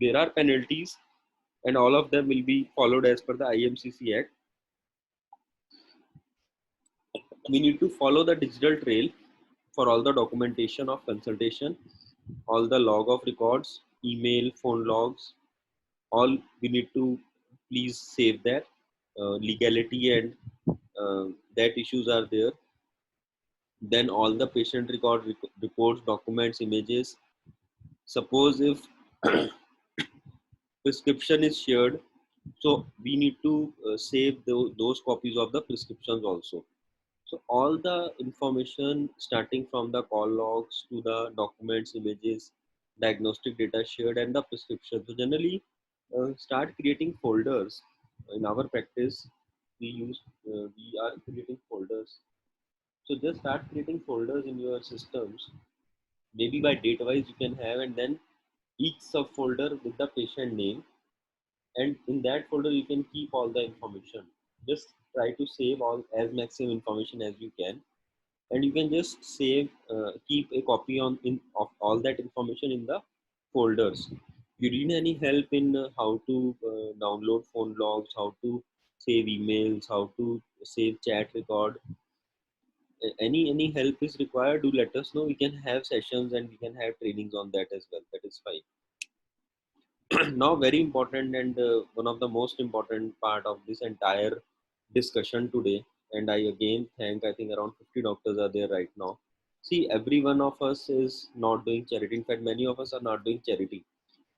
There are penalties, and all of them will be followed as per the IMCC Act. We need to follow the digital trail for all the documentation of consultation, all the log of records, email, phone logs, all we need to please save that. Legality and that issues are there. Then all the patient reports, documents, images. Suppose if prescription is shared, so we need to save those copies of the prescriptions also. So all the information starting from the call logs to the documents, images, diagnostic data shared, and the prescription. So generally, start creating folders. In our practice, we are creating folders. So just start creating folders in your systems. Maybe by date wise you can have, and then each subfolder with the patient name, and in that folder you can keep all the information. Just try to save all as maximum information as you can, and you can just save keep a copy on in of all that information in the folders. You need any help in how to download phone logs, how to save emails, how to save chat record, any help is required, do let us know. We can have sessions and we can have trainings on that as well. That is fine. Now very important, and one of the most important part of this entire discussion today, and I again thank, I think around 50 doctors are there right now. See, every one of us is not doing charity. In fact, many of us are not doing charity.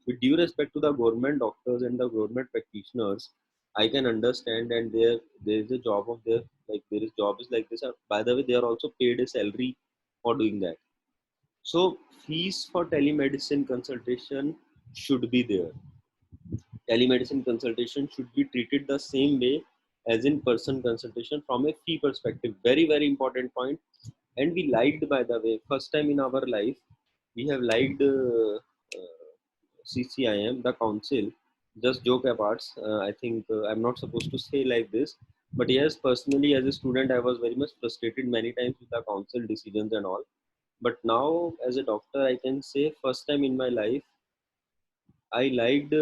With due respect to the government doctors and the government practitioners, I can understand, and there is a job of their, like there is job is like this. By the way, they are also paid a salary for doing that. So fees for telemedicine consultation should be there. Telemedicine consultation should be treated the same way as in person consultation from a fee perspective. Very, very important point. And we liked, by the way, first time in our life, we have liked CCIM, the council. Just joke apart, I think I'm not supposed to say like this. But yes, personally, as a student, I was very much frustrated many times with the council decisions and all. But now, as a doctor, I can say first time in my life, I liked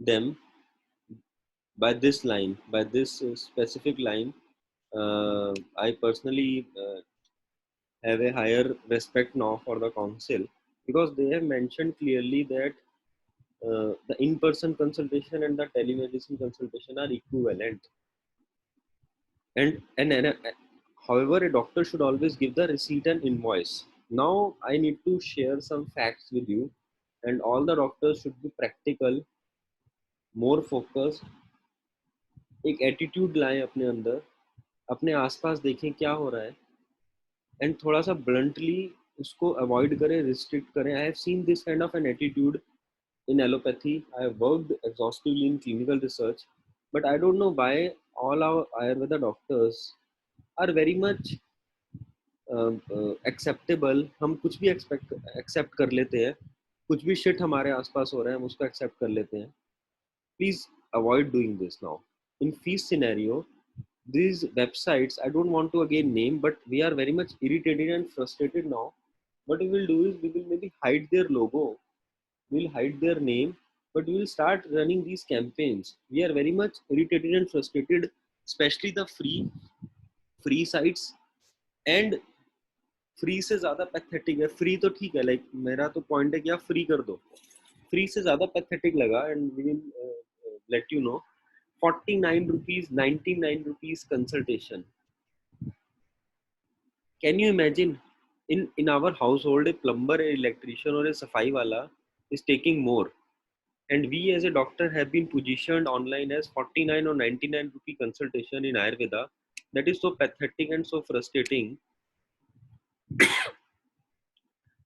them by this line, by this specific line. I personally have a higher respect now for the council, because they have mentioned clearly that the in-person consultation and the telemedicine consultation are equivalent. And however, a doctor should always give the receipt and invoice. Now, I need to share some facts with you, and all the doctors should be practical, more focused, एक attitude लाएं अपने अंदर, अपने आसपास देखें क्या हो रहा है, एंड थोड़ा सा ब्लंटली उसको अवॉइड करें, रिस्ट्रिक्ट करें. I have seen this kind of an attitude in allopathy. I have worked exhaustively in clinical research, but I don't know why all our Ayurveda doctors are very much acceptable. हम कुछ भी accept कर लेते हैं, कुछ भी shit हमारे आसपास हो रहा है हम उसको accept कर लेते हैं. Please avoid doing this now. In fees scenario, these websites, I don't want to again name, but we are very much irritated and frustrated now. What we will do is we will maybe hide their logo, we'll hide their name, but we will start running these campaigns. We are very much irritated and frustrated, especially the free sites. And free से ज्यादा pathetic है, free तो ठीक है, like मेरा तो point है कि आप फ्री कर दो, फ्री से ज्यादा पैथेटिक लगा, and we will let you know 49 rupees, 99 rupees consultation. Can you imagine, in our household a plumber, a electrician or a safai wala is taking more, and we as a doctor have been positioned online as 49 or 99 rupee consultation in Ayurveda. That is so pathetic and so frustrating,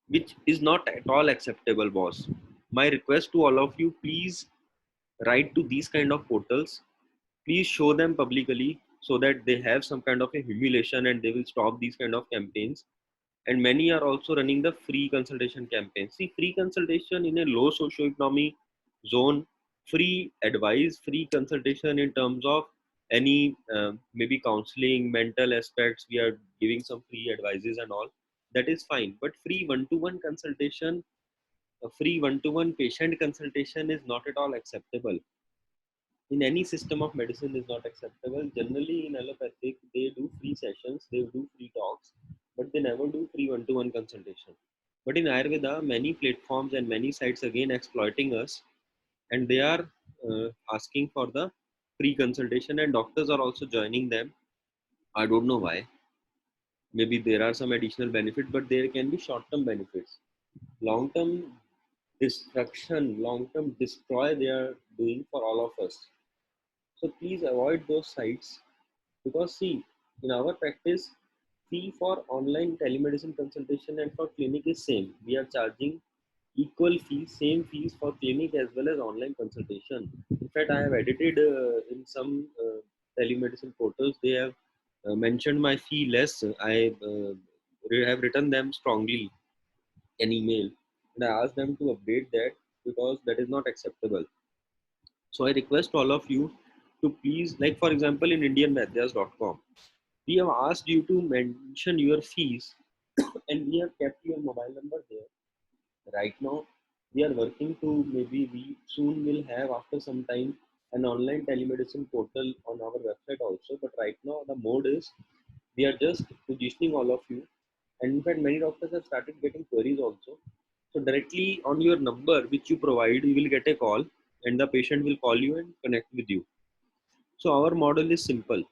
which is not at all acceptable, boss. My request to all of you, please write to these kind of portals, please show them publicly so that they have some kind of a humiliation and they will stop these kind of campaigns. And many are also running the free consultation campaign. See, free consultation in a low socioeconomy zone, free advice, free consultation in terms of any maybe counseling, mental aspects, we are giving some free advices and all, that is fine. But free one-to-one consultation, a free one-to-one patient consultation is not at all acceptable in any system of medicine, is not acceptable. Generally, in allopathic, they do free sessions, they do free talks, but they never do free one-to-one consultation. But in Ayurveda, many platforms and many sites again exploiting us, and they are asking for the free consultation, and doctors are also joining them. I don't know why. Maybe there are some additional benefits, but there can be short-term benefits. Long-term destruction, long-term destroy they are doing for all of us. So please avoid those sites, because see, in our practice, fee for online telemedicine consultation and for clinic is same. We are charging equal fees, same fees for clinic as well as online consultation. In fact, I have edited in some telemedicine portals, they have mentioned my fee less. I have written them strongly an email, and I asked them to update that, because that is not acceptable. So I request all of you to please, like for example, in IndianVadyas.com, we have asked you to mention your fees, and we have kept your mobile number there. Right now, we are working to, maybe we soon will have after some time an online telemedicine portal on our website also. But right now, the mode is we are just positioning all of you, and in fact, many doctors have started getting queries also. So directly on your number which you provide, you will get a call, and the patient will call you and connect with you. So our model is simple,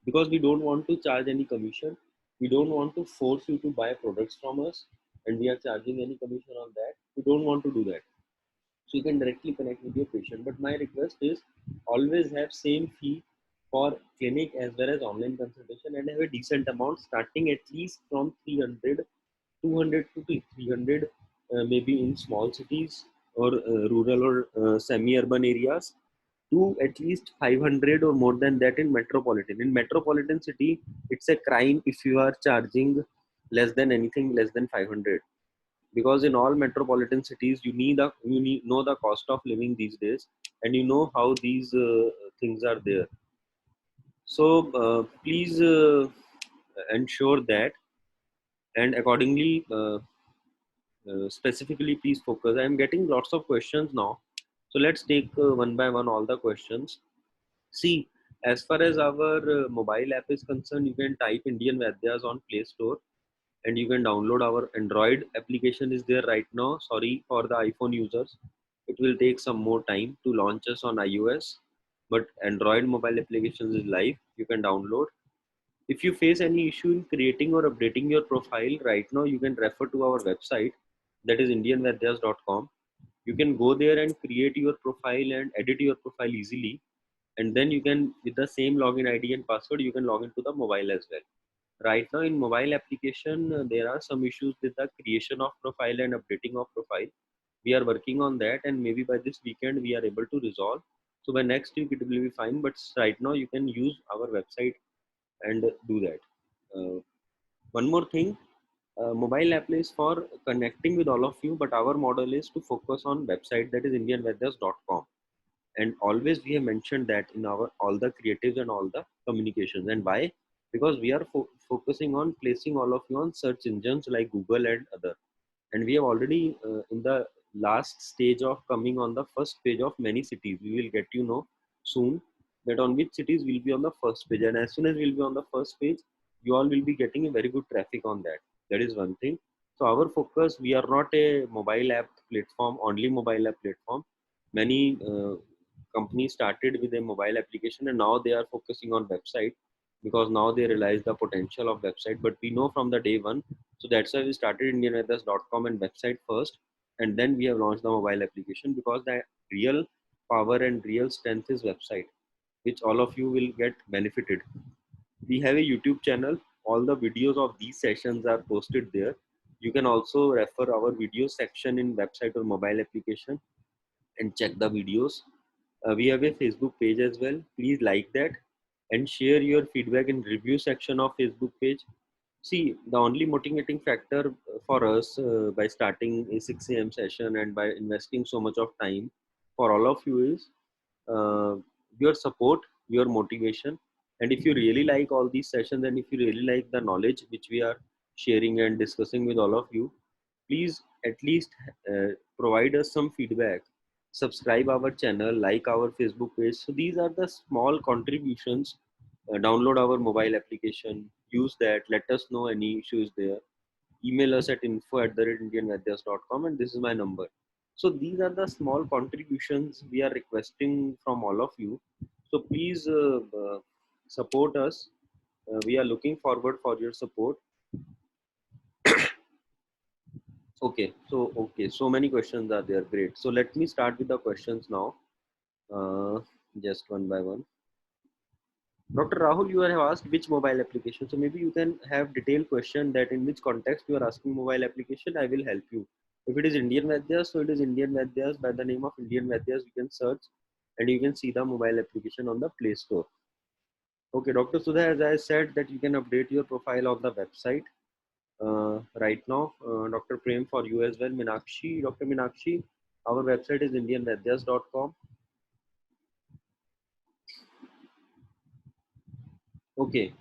because we don't want to charge any commission. We don't want to force you to buy products from us, and we are charging any commission on that. We don't want to do that. So you can directly connect with your patient. But my request is always have same fee for clinic as well as online consultation, and have a decent amount starting at least from 300, 200 to 300, maybe in small cities or rural or semi-urban areas, to at least 500 or more than that in metropolitan. In metropolitan city, it's a crime if you are charging less than anything less than 500, because in all metropolitan cities you need know the cost of living these days, and you know how these things are there. So please ensure that, and accordingly specifically please focus. I am getting lots of questions now, so let's take one by one all the questions. See, as far as our mobile app is concerned, you can type Indian Vadyas on Play Store, and you can download our Android application is there right now. Sorry for the iPhone users, it will take some more time to launch us on iOS, but Android mobile applications is live. You can download. If you face any issue in creating or updating your profile right now, you can refer to our website, that is indianvadyas.com. You can go there and create your profile and edit your profile easily, and then you can, with the same login ID and password, you can log into the mobile as well. Right now in mobile application, there are some issues with the creation of profile and updating of profile. We are working on that, and maybe by this weekend we are able to resolve. So by next week it will be fine, but right now you can use our website and do that. One more thing, mobile app is for connecting with all of you, but our model is to focus on website, that is indianvadyas.com. And always we have mentioned that in our all the creatives and all the communications. And why? Because we are focusing on placing all of you on search engines like Google and other, and we have already in the last stage of coming on the first page of many cities. We will get soon that on which cities will be on the first page, and as soon as we'll be on the first page, you all will be getting a very good traffic on that. That is one thing. So our focus, we are not a mobile app platform, only mobile app platform. Many companies started with a mobile application and now they are focusing on website, because now they realize the potential of website. But we know from the day one, so that's why we started indianvedas.com and website first, and then we have launched the mobile application, because the real power and real strength is website, which all of you will get benefited. We have a YouTube channel. All the videos of these sessions are posted there. You can also refer our video section in website or mobile application and check the videos. We have a Facebook page as well. Please like that and share your feedback in review section of Facebook page. See, the only motivating factor for us by starting a 6 a.m. session and by investing so much of time for all of you is uh, your support, your motivation. And if you really like all these sessions and if you really like the knowledge which we are sharing and discussing with all of you, please at least provide us some feedback. Subscribe our channel, like our Facebook page. So these are the small contributions. Download our mobile application, use that, let us know any issues there. Email us at info@indianvadyas.com, and this is my number. So these are the small contributions we are requesting from all of you. So please support us. We are looking forward for your support. So many questions are there. Great. So let me start with the questions now. Uh, just one by one. Dr. Rahul, you have asked which mobile application. So maybe you can have detailed question that in which context you are asking mobile application. I will help you. If it is Indian Vadyas, so it is Indian Vadyas. By the name of Indian Vadyas, you can search and you can see the mobile application on the Play Store. Okay, Dr. Sudha, as I said that you can update your profile on the website right now. Dr. Prem for you as well. Minakshi, Dr. Minakshi, our website is indianvadyas.com. Okay.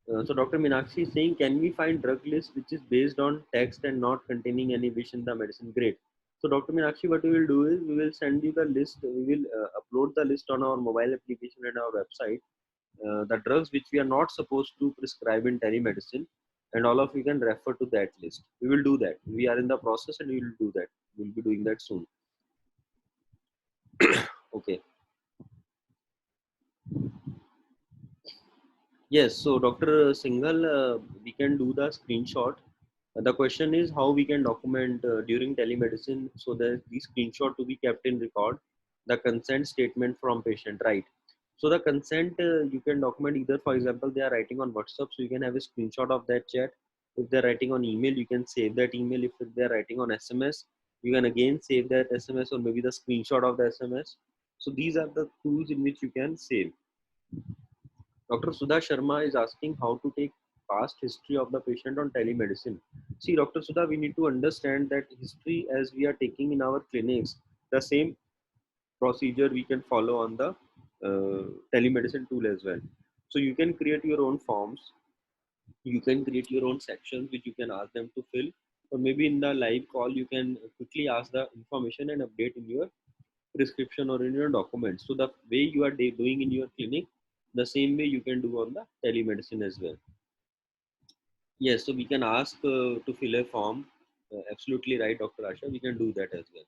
So Dr. Minakshi is saying, can we find drug list which is based on text and not containing any wish in the medicine? Great. So Dr. Minakshi, what we will do is we will send you the list. We will upload the list on our mobile application and our website. The drugs which we are not supposed to prescribe in telemedicine, and all of you can refer to that list. We will do that. We are in the process and we will do that. We'll be doing that soon. Okay. Yes, so Dr. Singhal, we can do the screenshot. The question is how we can document during telemedicine so that the screenshot to be kept in record, the consent statement from patient, right? So the consent you can document either, for example, they are writing on WhatsApp, so you can have a screenshot of that chat. If they're writing on email, you can save that email. If they're writing on SMS, you can again save that SMS or maybe the screenshot of the SMS. So these are the tools in which you can save. Dr. Sudha Sharma is asking how to take past history of the patient on telemedicine. See, Dr. Sudha, we need to understand that history as we are taking in our clinics, the same procedure we can follow on the telemedicine tool as well. So you can create your own forms, you can create your own sections which you can ask them to fill, or maybe in the live call you can quickly ask the information and update in your prescription or in your documents. So the way you are doing in your clinic, the same way you can do on the telemedicine as well. Yes, so we can ask to fill a form. Absolutely right, Dr. Asha. We can do that as well.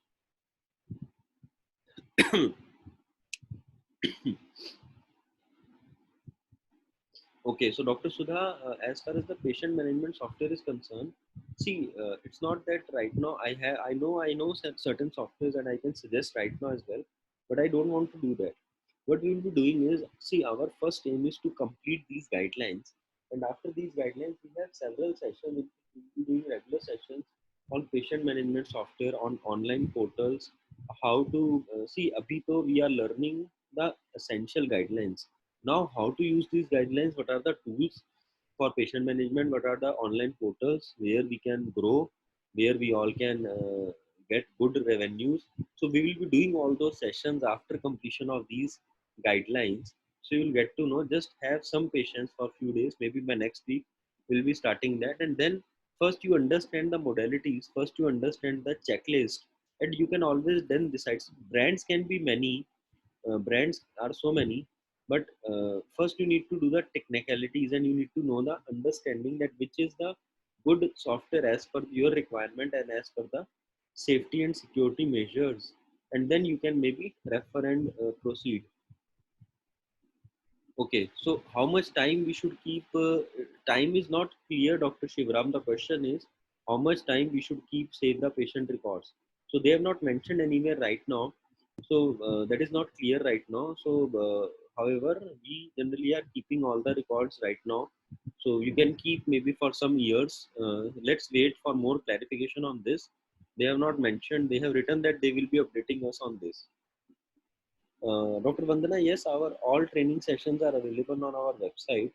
Okay, so Dr. Sudha, as far as the patient management software is concerned, see, it's not that right now I know certain softwares that I can suggest right now as well, but I don't want to do that. What we will be doing is, see, our first aim is to complete these guidelines, and after these guidelines, we have several sessions. We will be doing regular sessions on patient management software on online portals. How to see, abhi to we are learning the essential guidelines now, how to use these guidelines, what are the tools for patient management, what are the online portals where we can grow, where we all can get good revenues. So we will be doing all those sessions after completion of these guidelines. So you will get to know, just have some patience for a few days, maybe by next week, we'll be starting that. And then first you understand the modalities, first you understand the checklist, and you can always then decide. Brands can be many, brands are so many. But first you need to do the technicalities, and you need to know the understanding that which is the good software as per your requirement and as per the safety and security measures, and then you can maybe refer and proceed. Okay, so how much time we should keep? Time is not clear, Dr. Shivram. The question is how much time we should keep save the patient records. So they have not mentioned anywhere right now. So that is not clear right now. So, however, we generally are keeping all the records right now. So you can keep maybe for some years. Let's wait for more clarification on this. They have not mentioned. They have written that they will be updating us on this. Dr. Vandana, yes, our all training sessions are available on our website.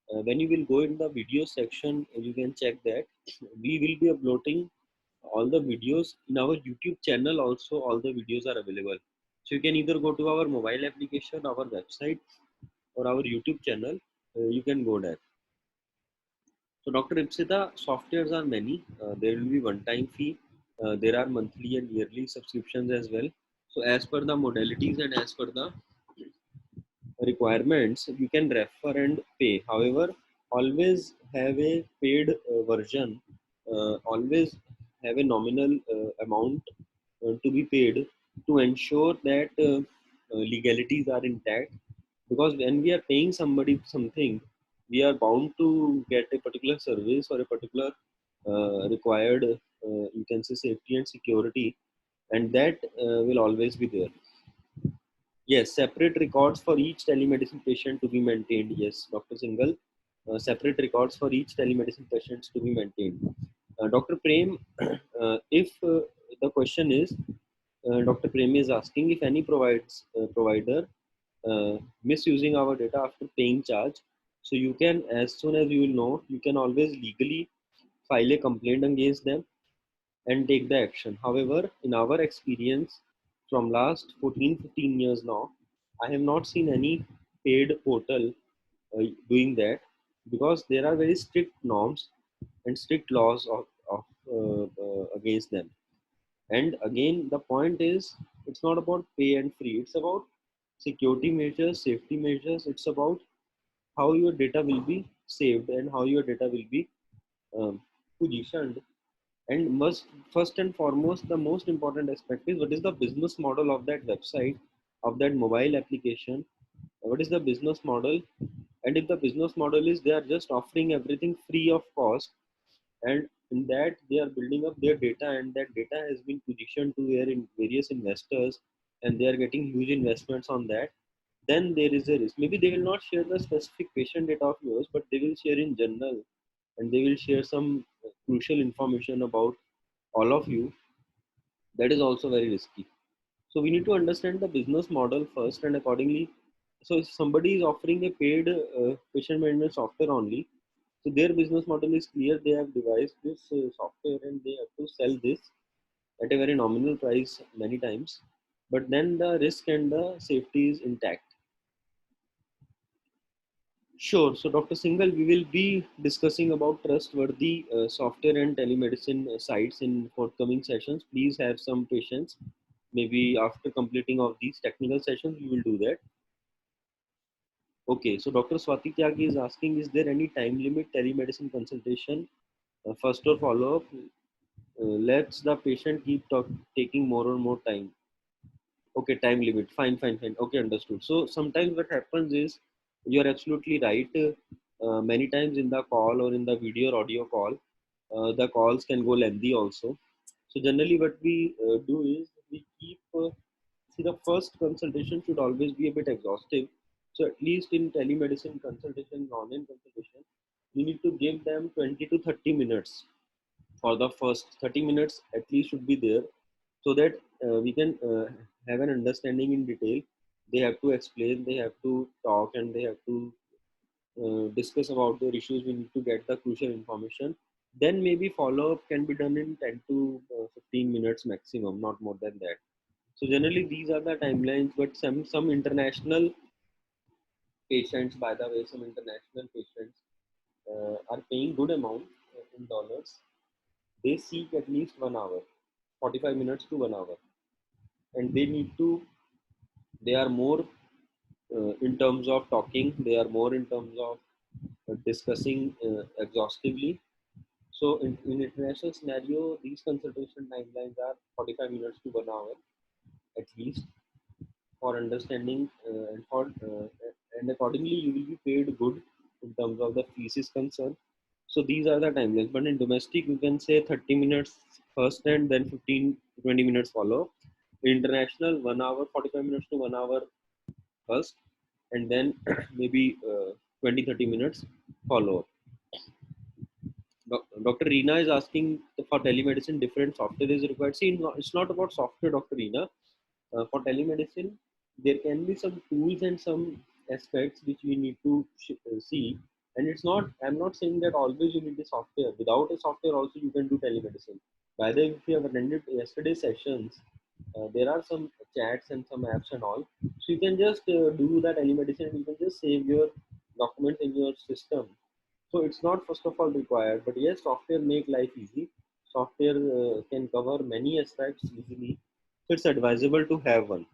When you will go in the video section, you can check that we will be uploading all the videos in our YouTube channel. Also, all the videos are available. So you can either go to our mobile application, our website, or our YouTube channel. You can go there. So, Dr. Ipsita, softwares are many. There will be one-time fee. There are monthly and yearly subscriptions as well. So, as per the modalities and as per the requirements, you can refer and pay. However, always have a paid version. Always have a nominal amount to be paid to ensure that legalities are intact. Because when we are paying somebody something, we are bound to get a particular service or a particular required, you can say, safety and security, and that will always be there. Yes, separate records for each telemedicine patient to be maintained. Yes, Dr. Singhal, separate records for each telemedicine patients to be maintained. Dr. Prem, if the question is, Dr. Prem is asking if any provider misusing our data after paying charge. So you can, as soon as you will know, you can always legally file a complaint against them and take the action. However, in our experience from last 14-15 years now, I have not seen any paid portal doing that, because there are very strict norms and strict laws of against them. And again, the point is, it's not about pay and free. It's about security measures, safety measures. It's about how your data will be saved and how your data will be um, positioned. And must first and foremost, the most important aspect is what is the business model of that website, of that mobile application. What is the business model? And if the business model is they are just offering everything free of cost, and in that they are building up their data, and that data has been positioned to their various investors, and they are getting huge investments on that, then there is a risk. Maybe they will not share the specific patient data of yours, but they will share in general, and they will share some crucial information about all of you. That is also very risky. So we need to understand the business model first, and accordingly, so if somebody is offering a paid patient management software only, so their business model is clear. They have devised this software and they have to sell this at a very nominal price many times, but then the risk and the safety is intact. Sure. So, Dr. Singhal, we will be discussing about trustworthy software and telemedicine sites in forthcoming sessions. Please have some patience. Maybe after completing of these technical sessions, we will do that. Okay. So, Dr. Swati Tyagi is asking, is there any time limit telemedicine consultation? First or follow up? Lets the patient keep taking more and more time. Okay, time limit. Fine, fine, fine. Okay, understood. So sometimes what happens is you're absolutely right. Many times in the call or in the video or audio call, the calls can go lengthy also. So generally, what we do is we keep see the first consultation should always be a bit exhaustive. So at least in telemedicine consultation, online consultation, we need to give them 20 to 30 minutes. For the first 30 minutes at least should be there, so that we can have an understanding in detail. They have to explain, they have to talk, and they have to discuss about their issues. We need to get the crucial information. Then maybe follow up can be done in 10 to 15 minutes maximum, not more than that. So generally these are the timelines, but some international patients, by the way, some international patients are paying good amount in dollars. They seek at least 1 hour, 45 minutes to 1 hour, and they need to, they are more in terms of talking. They are more in terms of discussing exhaustively. So in international scenario, these consultation timelines are 45 minutes to 1 hour at least for understanding and accordingly you will be paid good in terms of the fees is concerned. So these are the timelines. But in domestic, you can say 30 minutes first and then 15 to 20 minutes follow. International, 1 hour, 45 minutes to 1 hour first, and then maybe 20-30 minutes follow up. Dr. Reena is asking for telemedicine, different software is required. See, it's not about software, Dr. Reena. For telemedicine, there can be some tools and some aspects which we need to see. And it's not, I'm not saying that always you need a software. Without a software, also you can do telemedicine. By the way, if you have attended yesterday's sessions, there are some chats and some apps and all. So you can just do that telemedicine and you can just save your documents in your system. So it's not first of all required, but yes, software make life easy. Software can cover many aspects easily. So it's advisable to have one,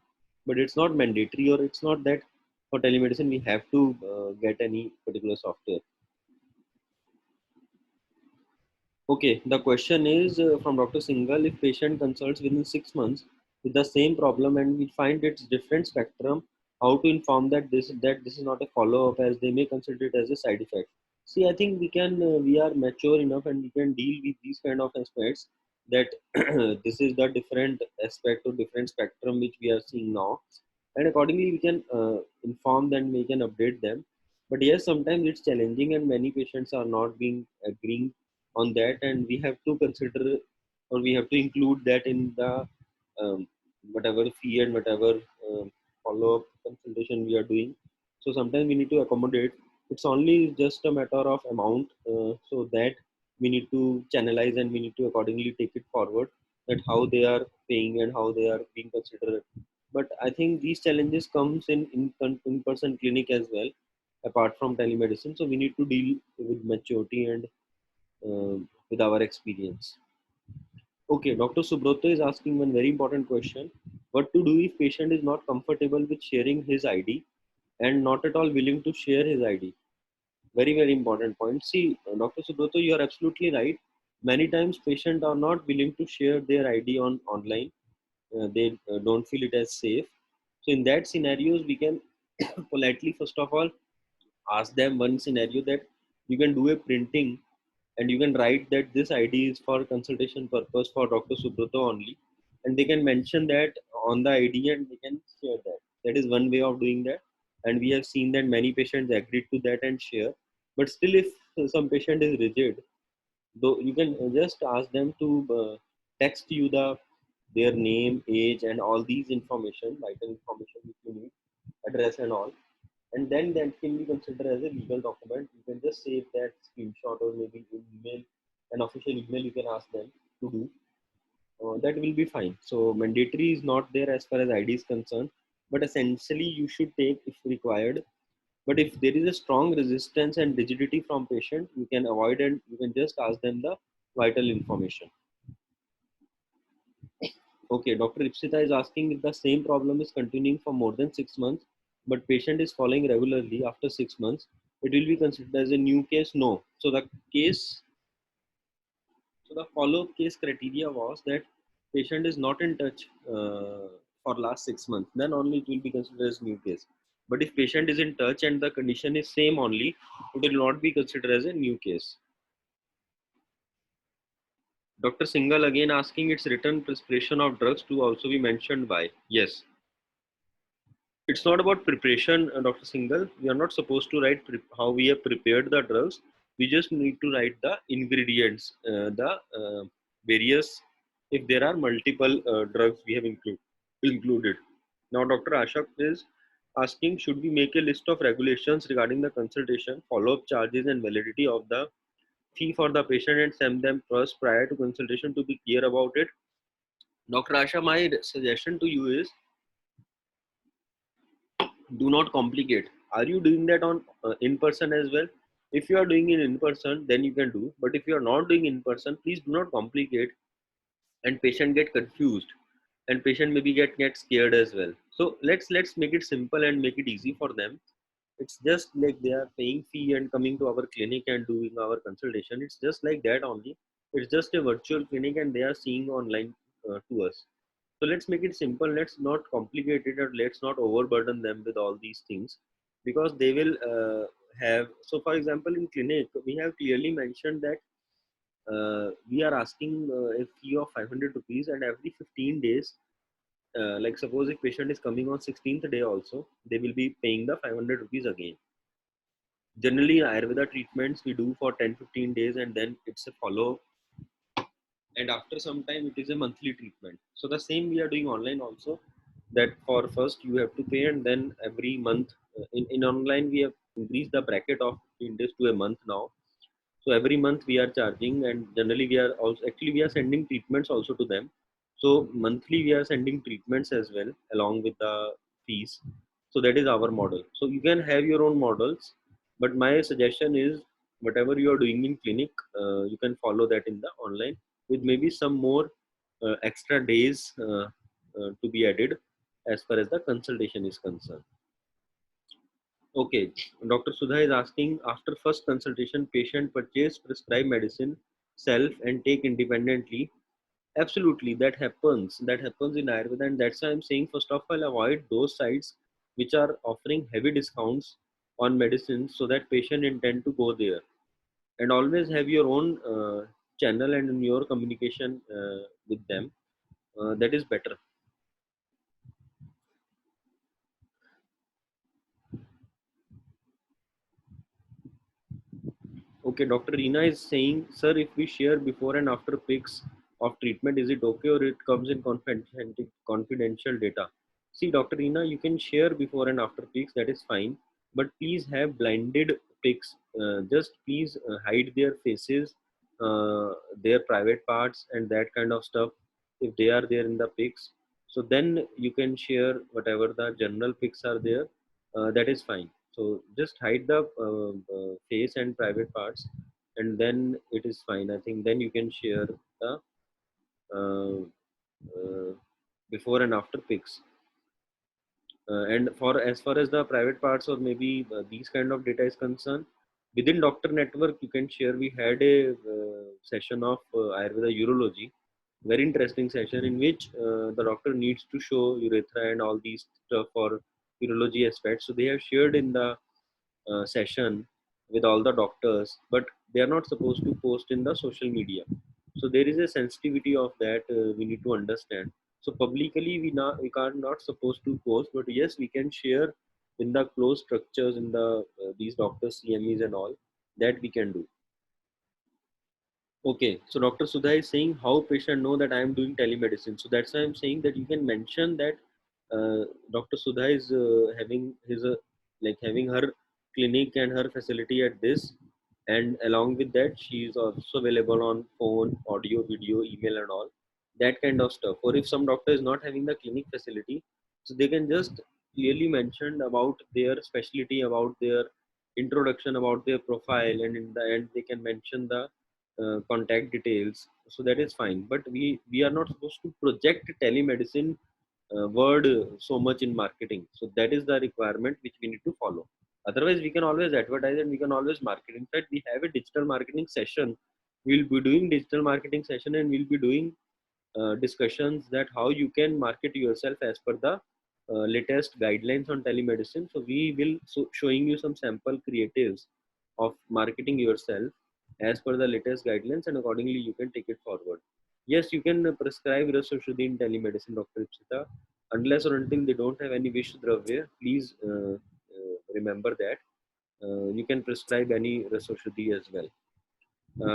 but it's not mandatory or it's not that for telemedicine we have to get any particular software. Okay, the question is from Dr. Singhal, if patient consults within 6 months with the same problem and we find its different spectrum, how to inform that this is not a follow-up as they may consider it as a side effect. See, I think we are mature enough and we can deal with these kind of aspects that this is the different aspect or different spectrum which we are seeing now, and accordingly we can inform them, we can update them. But yes, sometimes it's challenging and many patients are not being agreeing on that, and we have to consider or we have to include that in the whatever fee and whatever follow-up consultation we are doing. So sometimes we need to accommodate. It's only just a matter of amount, so that we need to channelize and we need to accordingly take it forward, that how they are paying and how they are being considered. But I think these challenges comes in-person clinic as well, apart from telemedicine. So we need to deal with maturity and with our experience. Okay, Dr. Subroto is asking one very important question. What to do if patient is not comfortable with sharing his ID and not at all willing to share his ID? Very, very important point. See, Dr. Subroto, you are absolutely right. Many times patients are not willing to share their ID online. They don't feel it as safe. So in that scenarios, we can politely, first of all, ask them one scenario that you can do a printing and you can write that this ID is for consultation purpose for Dr. Subroto only, and they can mention that on the ID and they can share that. That is one way of doing that, and we have seen that many patients agreed to that and share. But still, if some patient is rigid, though you can just ask them to text you their name, age, and all these information, vital information which you need, address and all, and then that can be considered as a legal document. You can just save that screenshot or maybe in email, an official email you can ask them to do. That will be fine. So mandatory is not there as far as ID is concerned, but essentially you should take if required. But if there is a strong resistance and rigidity from patient, you can avoid and you can just ask them the vital information. Okay, Dr. Ipsita is asking if the same problem is continuing for more than 6 months, but patient is following regularly after 6 months, it will be considered as a new case? No. So the follow-up case criteria was that patient is not in touch for last 6 months. Then only it will be considered as new case. But if patient is in touch and the condition is same only, it will not be considered as a new case. Dr. Singhal again asking its written prescription of drugs to also be mentioned by. Yes. It's not about preparation, Dr. Singhal. We are not supposed to write how we have prepared the drugs. We just need to write the ingredients, the various, if there are multiple drugs we have included. Now, Dr. Ashok is asking, should we make a list of regulations regarding the consultation, follow-up charges and validity of the fee for the patient and send them first prior to consultation to be clear about it? Dr. Asha, my suggestion to you is, do not complicate. Are you doing that on in person as well? If you are doing it in person, then you can do, but if you are not doing in person, please do not complicate and patient get confused and patient maybe get scared as well. So let's make it simple and make it easy for them. It's just like they are paying fee and coming to our clinic and doing our consultation. It's just like that only. It's just a virtual clinic and they are seeing online to us. So let's make it simple. Let's not complicate it, or let's not overburden them with all these things, because they will have. So, for example, in clinic, we have clearly mentioned that we are asking a fee of 500 rupees, and every 15 days, like suppose if patient is coming on 16th day also, they will be paying the 500 rupees again. Generally, Ayurveda treatments we do for 10-15 days, and then it's a follow, and after some time it is a monthly treatment. So the same we are doing online also, that for first you have to pay, and then every month, in online we have increased the bracket of 15 days to a month now. So every month we are charging, and generally we are also, actually we are sending treatments also to them. So monthly we are sending treatments as well along with the fees. So that is our model. So you can have your own models, but my suggestion is whatever you are doing in clinic, you can follow that in the online, with maybe some more extra days to be added as far as the consultation is concerned. Okay, Dr. Sudha is asking, after first consultation, patient purchase prescribed medicine self and take independently. Absolutely, that happens. That happens in Ayurveda, and that's why I'm saying first of all, avoid those sites which are offering heavy discounts on medicines, so that patient intend to go there. And always have your own channel and your communication with them. That is better. Okay, Dr. Reena is saying, sir, if we share before and after pics of treatment, is it okay, or it comes in confidential data? See, Dr. Reena, you can share before and after pics, that is fine, but please have blinded pics. Just please hide their faces, their private parts, and that kind of stuff if they are there in the pics. So then you can share whatever the general pics are there, that is fine. So just hide the face and private parts, and then it is fine. I think then you can share the uh, uh, before and after pics. And for as far as the private parts, or maybe these kind of data is concerned, within doctor network you can share. We had a session of Ayurveda urology, very interesting session, in which the doctor needs to show urethra and all these stuff for urology aspects. So they have shared in the session with all the doctors, but they are not supposed to post in the social media. So there is a sensitivity of that, we need to understand. So publicly we are not supposed to post, but yes, we can share in the closed structures, in the these doctors CMEs and all, that we can do. Okay, so Dr. Sudha is saying how patient know that I am doing telemedicine. So that's why I'm saying that you can mention that Dr. Sudha is having his like having her clinic and her facility at this, and along with that, she is also available on phone, audio, video, email, and all that kind of stuff. Or if some doctor is not having the clinic facility, so they can just clearly mention about their specialty, about their introduction, about their profile, and in the end, they can mention the contact details. So that is fine, but we are not supposed to project telemedicine word so much in marketing. So that is the requirement which we need to follow. Otherwise we can always advertise and we can always market. In fact, we have a digital marketing session. We'll be doing digital marketing session, and we'll be doing discussions that how you can market yourself as per the latest guidelines on telemedicine. So we will showing you some sample creatives of marketing yourself as per the latest guidelines, and accordingly you can take it forward. Yes, you can prescribe Rasaushadhi in telemedicine, Dr. Ipsita, unless or until they don't have any Vish Dravya. Please remember that. You can prescribe any Rasaushadhi as well.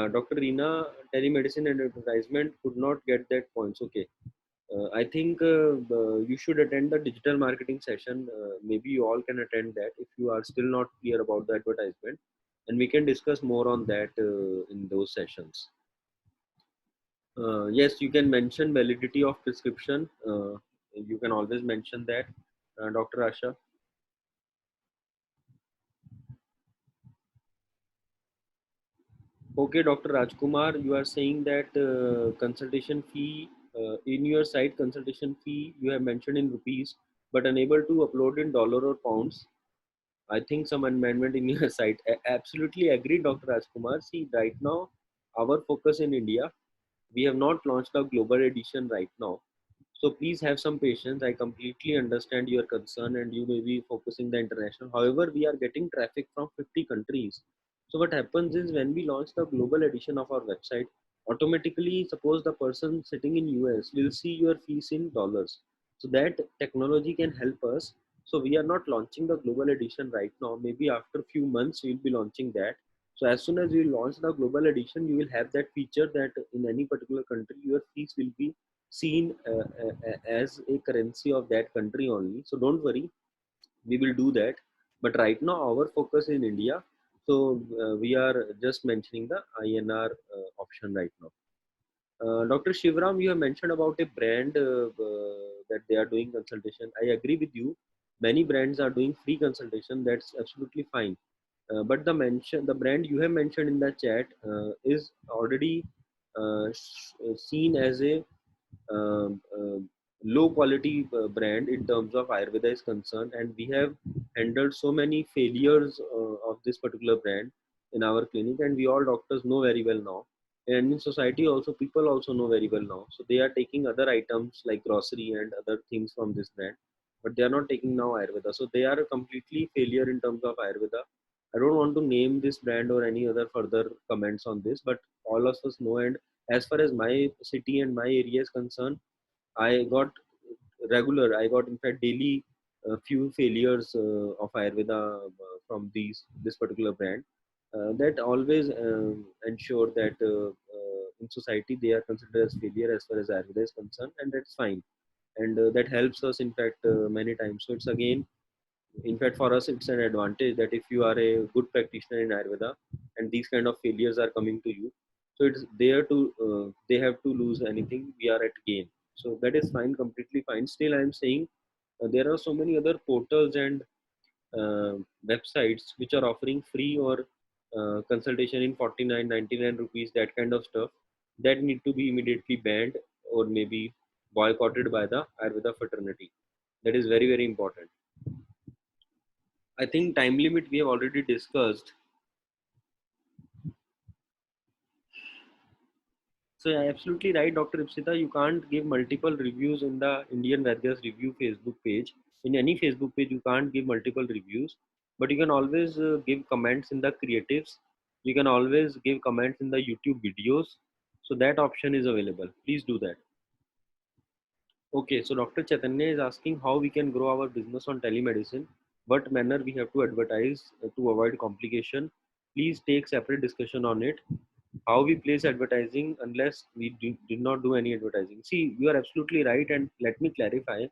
Dr. Reena, telemedicine and advertisement could not get that points. Okay. I think you should attend the digital marketing session. Maybe you all can attend that if you are still not clear about the advertisement, and we can discuss more on that in those sessions. Yes, you can mention validity of prescription. You can always mention that, Dr. Asha. Okay, Dr. Rajkumar, you are saying that consultation fee in your site, consultation fee you have mentioned in rupees, but unable to upload in dollar or pounds. I think some amendment in your site. Absolutely agree, Dr. Rajkumar. See, right now, our focus in India, we have not launched a global edition right now. So please have some patience. I completely understand your concern and you may be focusing the international. However, we are getting traffic from 50 countries. So what happens is when we launch the global edition of our website, automatically suppose the person sitting in US will see your fees in dollars. So that technology can help us. So we are not launching the global edition right now. Maybe after few months we'll be launching that. So as soon as we launch the global edition, you will have that feature that in any particular country your fees will be seen as a currency of that country only. So don't worry, we will do that. But right now, our focus in India. So we are just mentioning the INR option right now. Dr. Shivram, you have mentioned about a brand that they are doing consultation. I agree with you. Many brands are doing free consultation. That's absolutely fine. But the brand you have mentioned in the chat is already seen as a low quality brand in terms of Ayurveda is concerned, and we have handled so many failures of this particular brand in our clinic, and we all doctors know very well now. And in society also, people also know very well now. So they are taking other items like grocery and other things from this brand, but they are not taking now Ayurveda. So they are a completely failure in terms of Ayurveda. I don't want to name this brand or any other further comments on this, but all of us know. And as far as my city and my area is concerned, I got I got in fact daily few failures of Ayurveda from this particular brand. That always ensure that in society they are considered as failure as far as Ayurveda is concerned, and that's fine. And that helps us in fact many times. So it's again, in fact, for us it's an advantage that if you are a good practitioner in Ayurveda and these kind of failures are coming to you, so it's there to they have to lose anything, we are at gain. So that is fine, completely fine. Still I am saying there are so many other portals and uh, websites which are offering free or consultation in 49.99 rupees, that kind of stuff, that need to be immediately banned or maybe boycotted by the Ayurveda fraternity. That is very very important. I think time limit we have already discussed. So yeah, absolutely right, Dr. Ipsita. You can't give multiple reviews in the Indian Vaidya's review Facebook page. In any Facebook page, you can't give multiple reviews, but you can always give comments in the creatives. You can always give comments in the YouTube videos. So that option is available. Please do that. Okay, so Dr. Chaitanya is asking how we can grow our business on telemedicine, what manner we have to advertise to avoid complication. Please take separate discussion on it. How we place advertising unless we did not do any advertising. See, you are absolutely right, and let me clarify.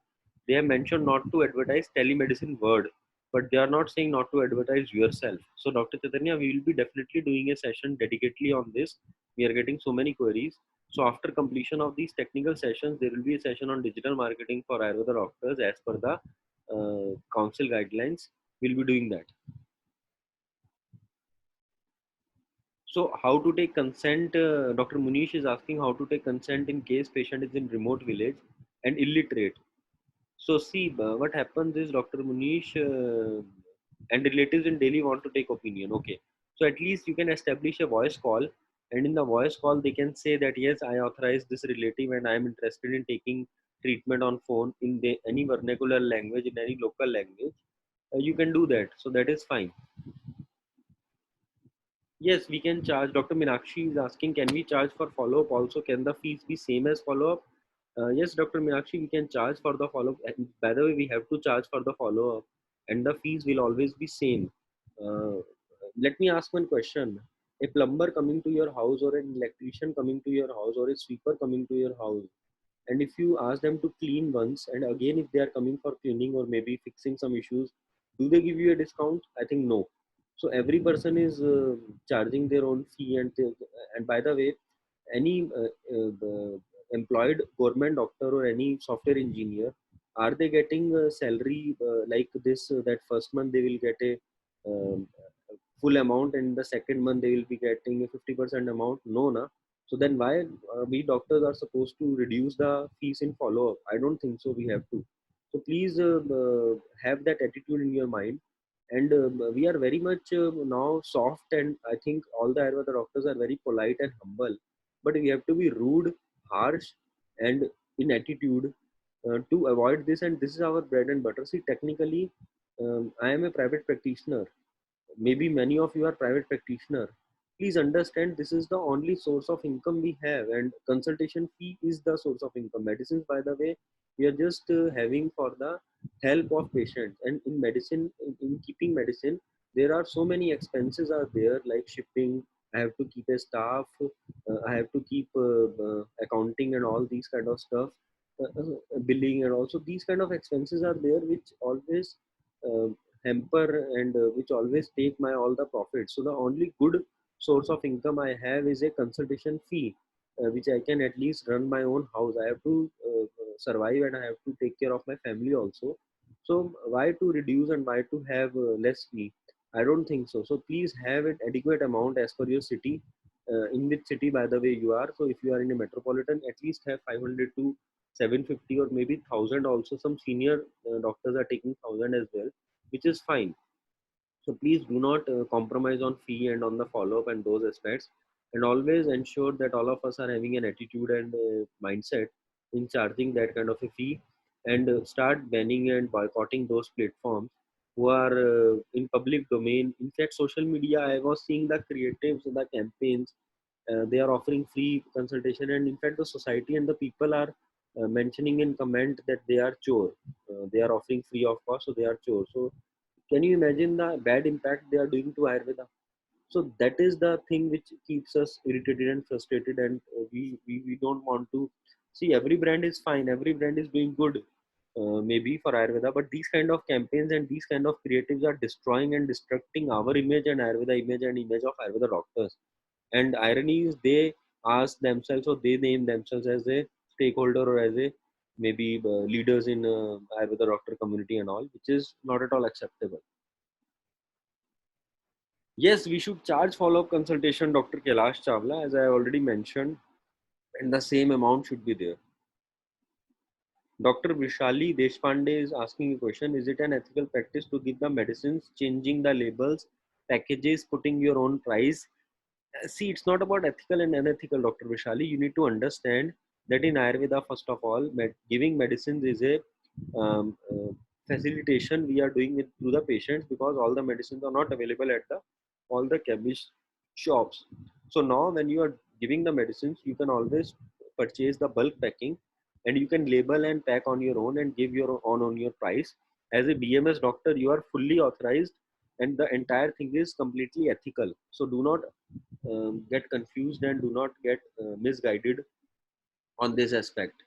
They have mentioned not to advertise telemedicine word, but they are not saying not to advertise yourself. So, Dr. Chaitanya, we will be definitely doing a session dedicatedly on this. We are getting so many queries. So after completion of these technical sessions, there will be a session on digital marketing for Ayurveda doctors as per the council guidelines. We'll be doing that. So how to take consent? Dr. Munish is asking how to take consent in case patient is in remote village and illiterate. So see, what happens is Dr. Munish and relatives in Delhi want to take opinion. Okay, so at least you can establish a voice call, and in the voice call they can say that yes, I authorize this relative and I am interested in taking treatment on phone in any vernacular language, in any local language. You can do that, so that is fine. Yes, we can charge. Dr. Minakshi is asking, can we charge for follow-up also? Can the fees be same as follow-up? Yes, Dr. Minakshi, we can charge for the follow-up. And by the way, we have to charge for the follow-up, and the fees will always be same. Uh, Let me ask one question. A plumber coming to your house, or an electrician coming to your house, or a sweeper coming to your house, and if you ask them to clean once, and again if they are coming for cleaning or maybe fixing some issues, do they give you a discount? I think no. So every person is charging their own fee, and by the way, any employed government doctor or any software engineer, are they getting a salary like this, that first month they will get a um, full amount and the second month they will be getting a 50% amount? No na. So then why we doctors are supposed to reduce the fees in follow up? I don't think so we have to. So please have that attitude in your mind. And we are very much now soft, and I think all the Ayurveda doctors are very polite and humble. But we have to be rude, harsh, and in attitude to avoid this. And this is our bread and butter. See, technically, I am a private practitioner. Maybe many of you are private practitioner. Please understand, this is the only source of income we have, and consultation fee is the source of income. Medicines, by the way, we are just having for the help of patients. And in medicine, in keeping medicine, there are so many expenses are there, like shipping. I have to keep a staff, I have to keep accounting and all these kind of stuff, billing, and also these kind of expenses are there, which always uh, hamper, and which always take my all the profits. So the only good source of income I have is a consultation fee, which I can at least run my own house. I have to survive, and I have to take care of my family also. So why to reduce and why to have less fee? I don't think so. So please have an adequate amount as per your city. In which city, by the way, you are. So if you are in a metropolitan, at least have 500 to 750 or maybe 1000 also. Some senior doctors are taking 1000 as well, which is fine. So please do not compromise on fee and on the follow up and those aspects, and always ensure that all of us are having an attitude and mindset in charging that kind of a fee, and start banning and boycotting those platforms who are in public domain. In fact, social media, I was seeing the creatives, the campaigns, they are offering free consultation, and in fact the society and the people are mentioning in comment that they are chore. They are offering free of cost, so they are chore. So can you imagine the bad impact they are doing to Ayurveda? So that is the thing which keeps us irritated and frustrated, and we don't want to see. Every brand is fine, every brand is doing good, maybe for Ayurveda, but these kind of campaigns and these kind of creatives are destroying and destructing our image and Ayurveda image and image of Ayurveda doctors. And irony is, they ask themselves, or they name themselves as a stakeholder, or as a maybe leaders in Ayurveda doctor community and all, which is not at all acceptable. Yes, we should charge follow-up consultation, Dr. Kailash Chawla, as I already mentioned, and the same amount should be there. Dr. Vishali Deshpande is asking a question: is it an ethical practice to give the medicines, changing the labels, packages, putting your own price? See, it's not about ethical and unethical, Dr. Vishali. You need to understand that in Ayurveda, first of all, giving medicines is a facilitation we are doing it through the patients, because all the medicines are not available at the all the chemist shops. So now, when you are giving the medicines, you can always purchase the bulk packing, and you can label and pack on your own and give your own on your price. As a BMS doctor, you are fully authorized, and the entire thing is completely ethical. So do not get confused and do not get misguided on this aspect.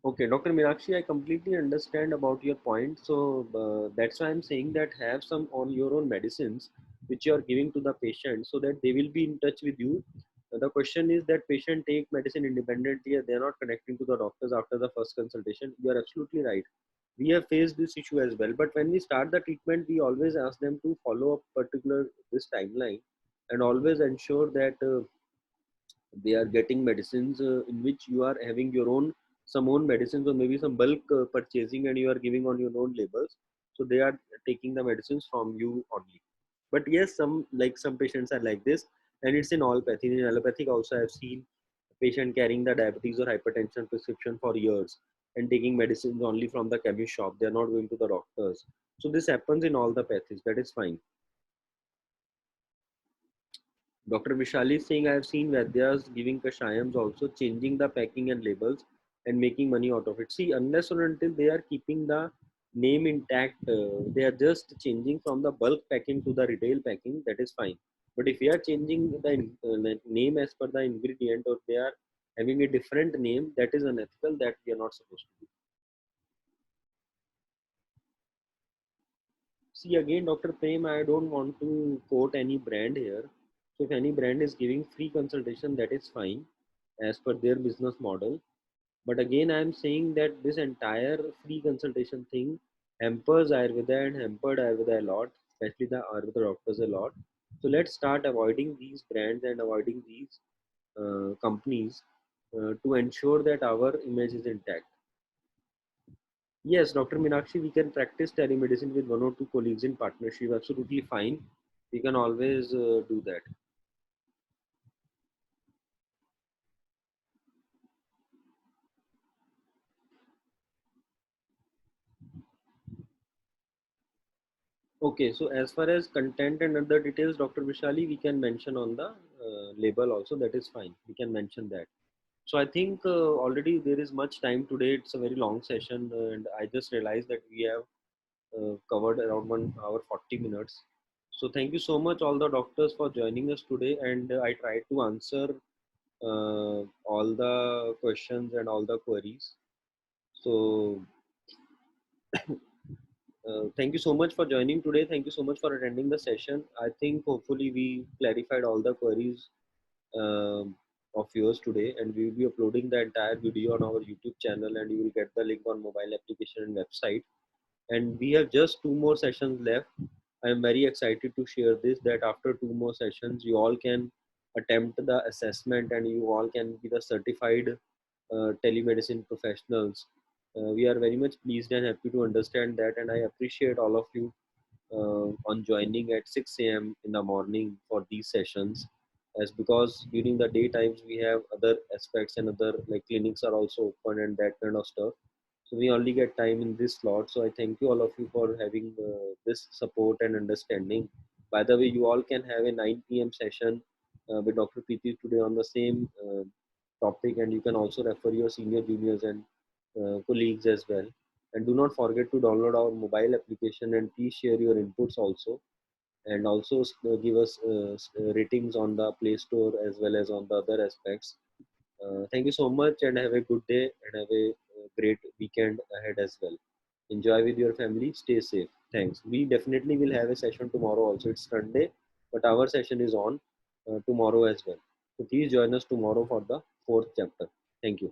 Okay, Dr. Meenakshi, I completely understand about your point. So that's why I'm saying that have some on your own medicines which you are giving to the patient, so that they will be in touch with you. The question is that patient take medicine independently and they are not connecting to the doctors after the first consultation. You are absolutely right. We have faced this issue as well. But when we start the treatment, we always ask them to follow up particular this timeline, and always ensure that they are getting medicines in which you are having your own some own medicines, or maybe some bulk purchasing, and you are giving on your own labels. So they are taking the medicines from you only. But yes, some patients are like this, and it's in all pathy. In allopathic also, I've seen patient carrying the diabetes or hypertension prescription for years and taking medicines only from the chemist shop. They are not going to the doctors. So this happens in all the pathies. That is fine. Dr. Vishali is saying, I have seen Vaidyas giving Kashayams also, changing the packing and labels and making money out of it. See, unless or until they are keeping the name intact, they are just changing from the bulk packing to the retail packing, that is fine. But if we are changing the name as per the ingredient, or they are having a different name, that is unethical, that we are not supposed to do. See, again, Dr. Prem, I don't want to quote any brand here. So if any brand is giving free consultation, that is fine as per their business model. But again, I am saying that this entire free consultation thing hampers Ayurveda and hampered Ayurveda a lot, especially the Ayurveda doctors a lot. So let's start avoiding these brands and avoiding these companies, to ensure that our image is intact. Yes, Dr. Meenakshi, we can practice telemedicine with one or two colleagues in partnership. Absolutely fine. We can always do that. Okay, so as far as content and other details, Dr. Vishali, we can mention on the label also. That is fine. We can mention that. So I think already there is much time today. It's a very long session, and I just realized that we have covered around 1 hour 40 minutes. So thank you so much, all the doctors, for joining us today. And I tried to answer all the questions and all the queries. So thank you so much for joining today. Thank you so much for attending the session. I think hopefully we clarified all the queries of yours today, and we will be uploading the entire video on our YouTube channel, and you will get the link on mobile application and website. And we have just 2 more sessions left. I am very excited to share this, that after 2 more sessions you all can attempt the assessment and you all can be the certified telemedicine professionals. We are very much pleased and happy to understand that, and I appreciate all of you on joining at 6 a.m. in the morning for these sessions, as because during the daytimes we have other aspects and other like clinics are also open and that kind of stuff, so we only get time in this slot. So I thank you all of you for having this support and understanding. By the way, you all can have a 9 p.m. session with Dr. Preeti today on the same topic, and you can also refer your senior juniors and colleagues as well. And do not forget to download our mobile application, and please share your inputs also. And also give us ratings on the Play Store as well as on the other aspects. Thank you so much and have a good day and have a great weekend ahead as well. Enjoy with your family. Stay safe. Thanks. We definitely will have a session tomorrow also. It's Sunday, but our session is on tomorrow as well. So please join us tomorrow for the fourth chapter. Thank you.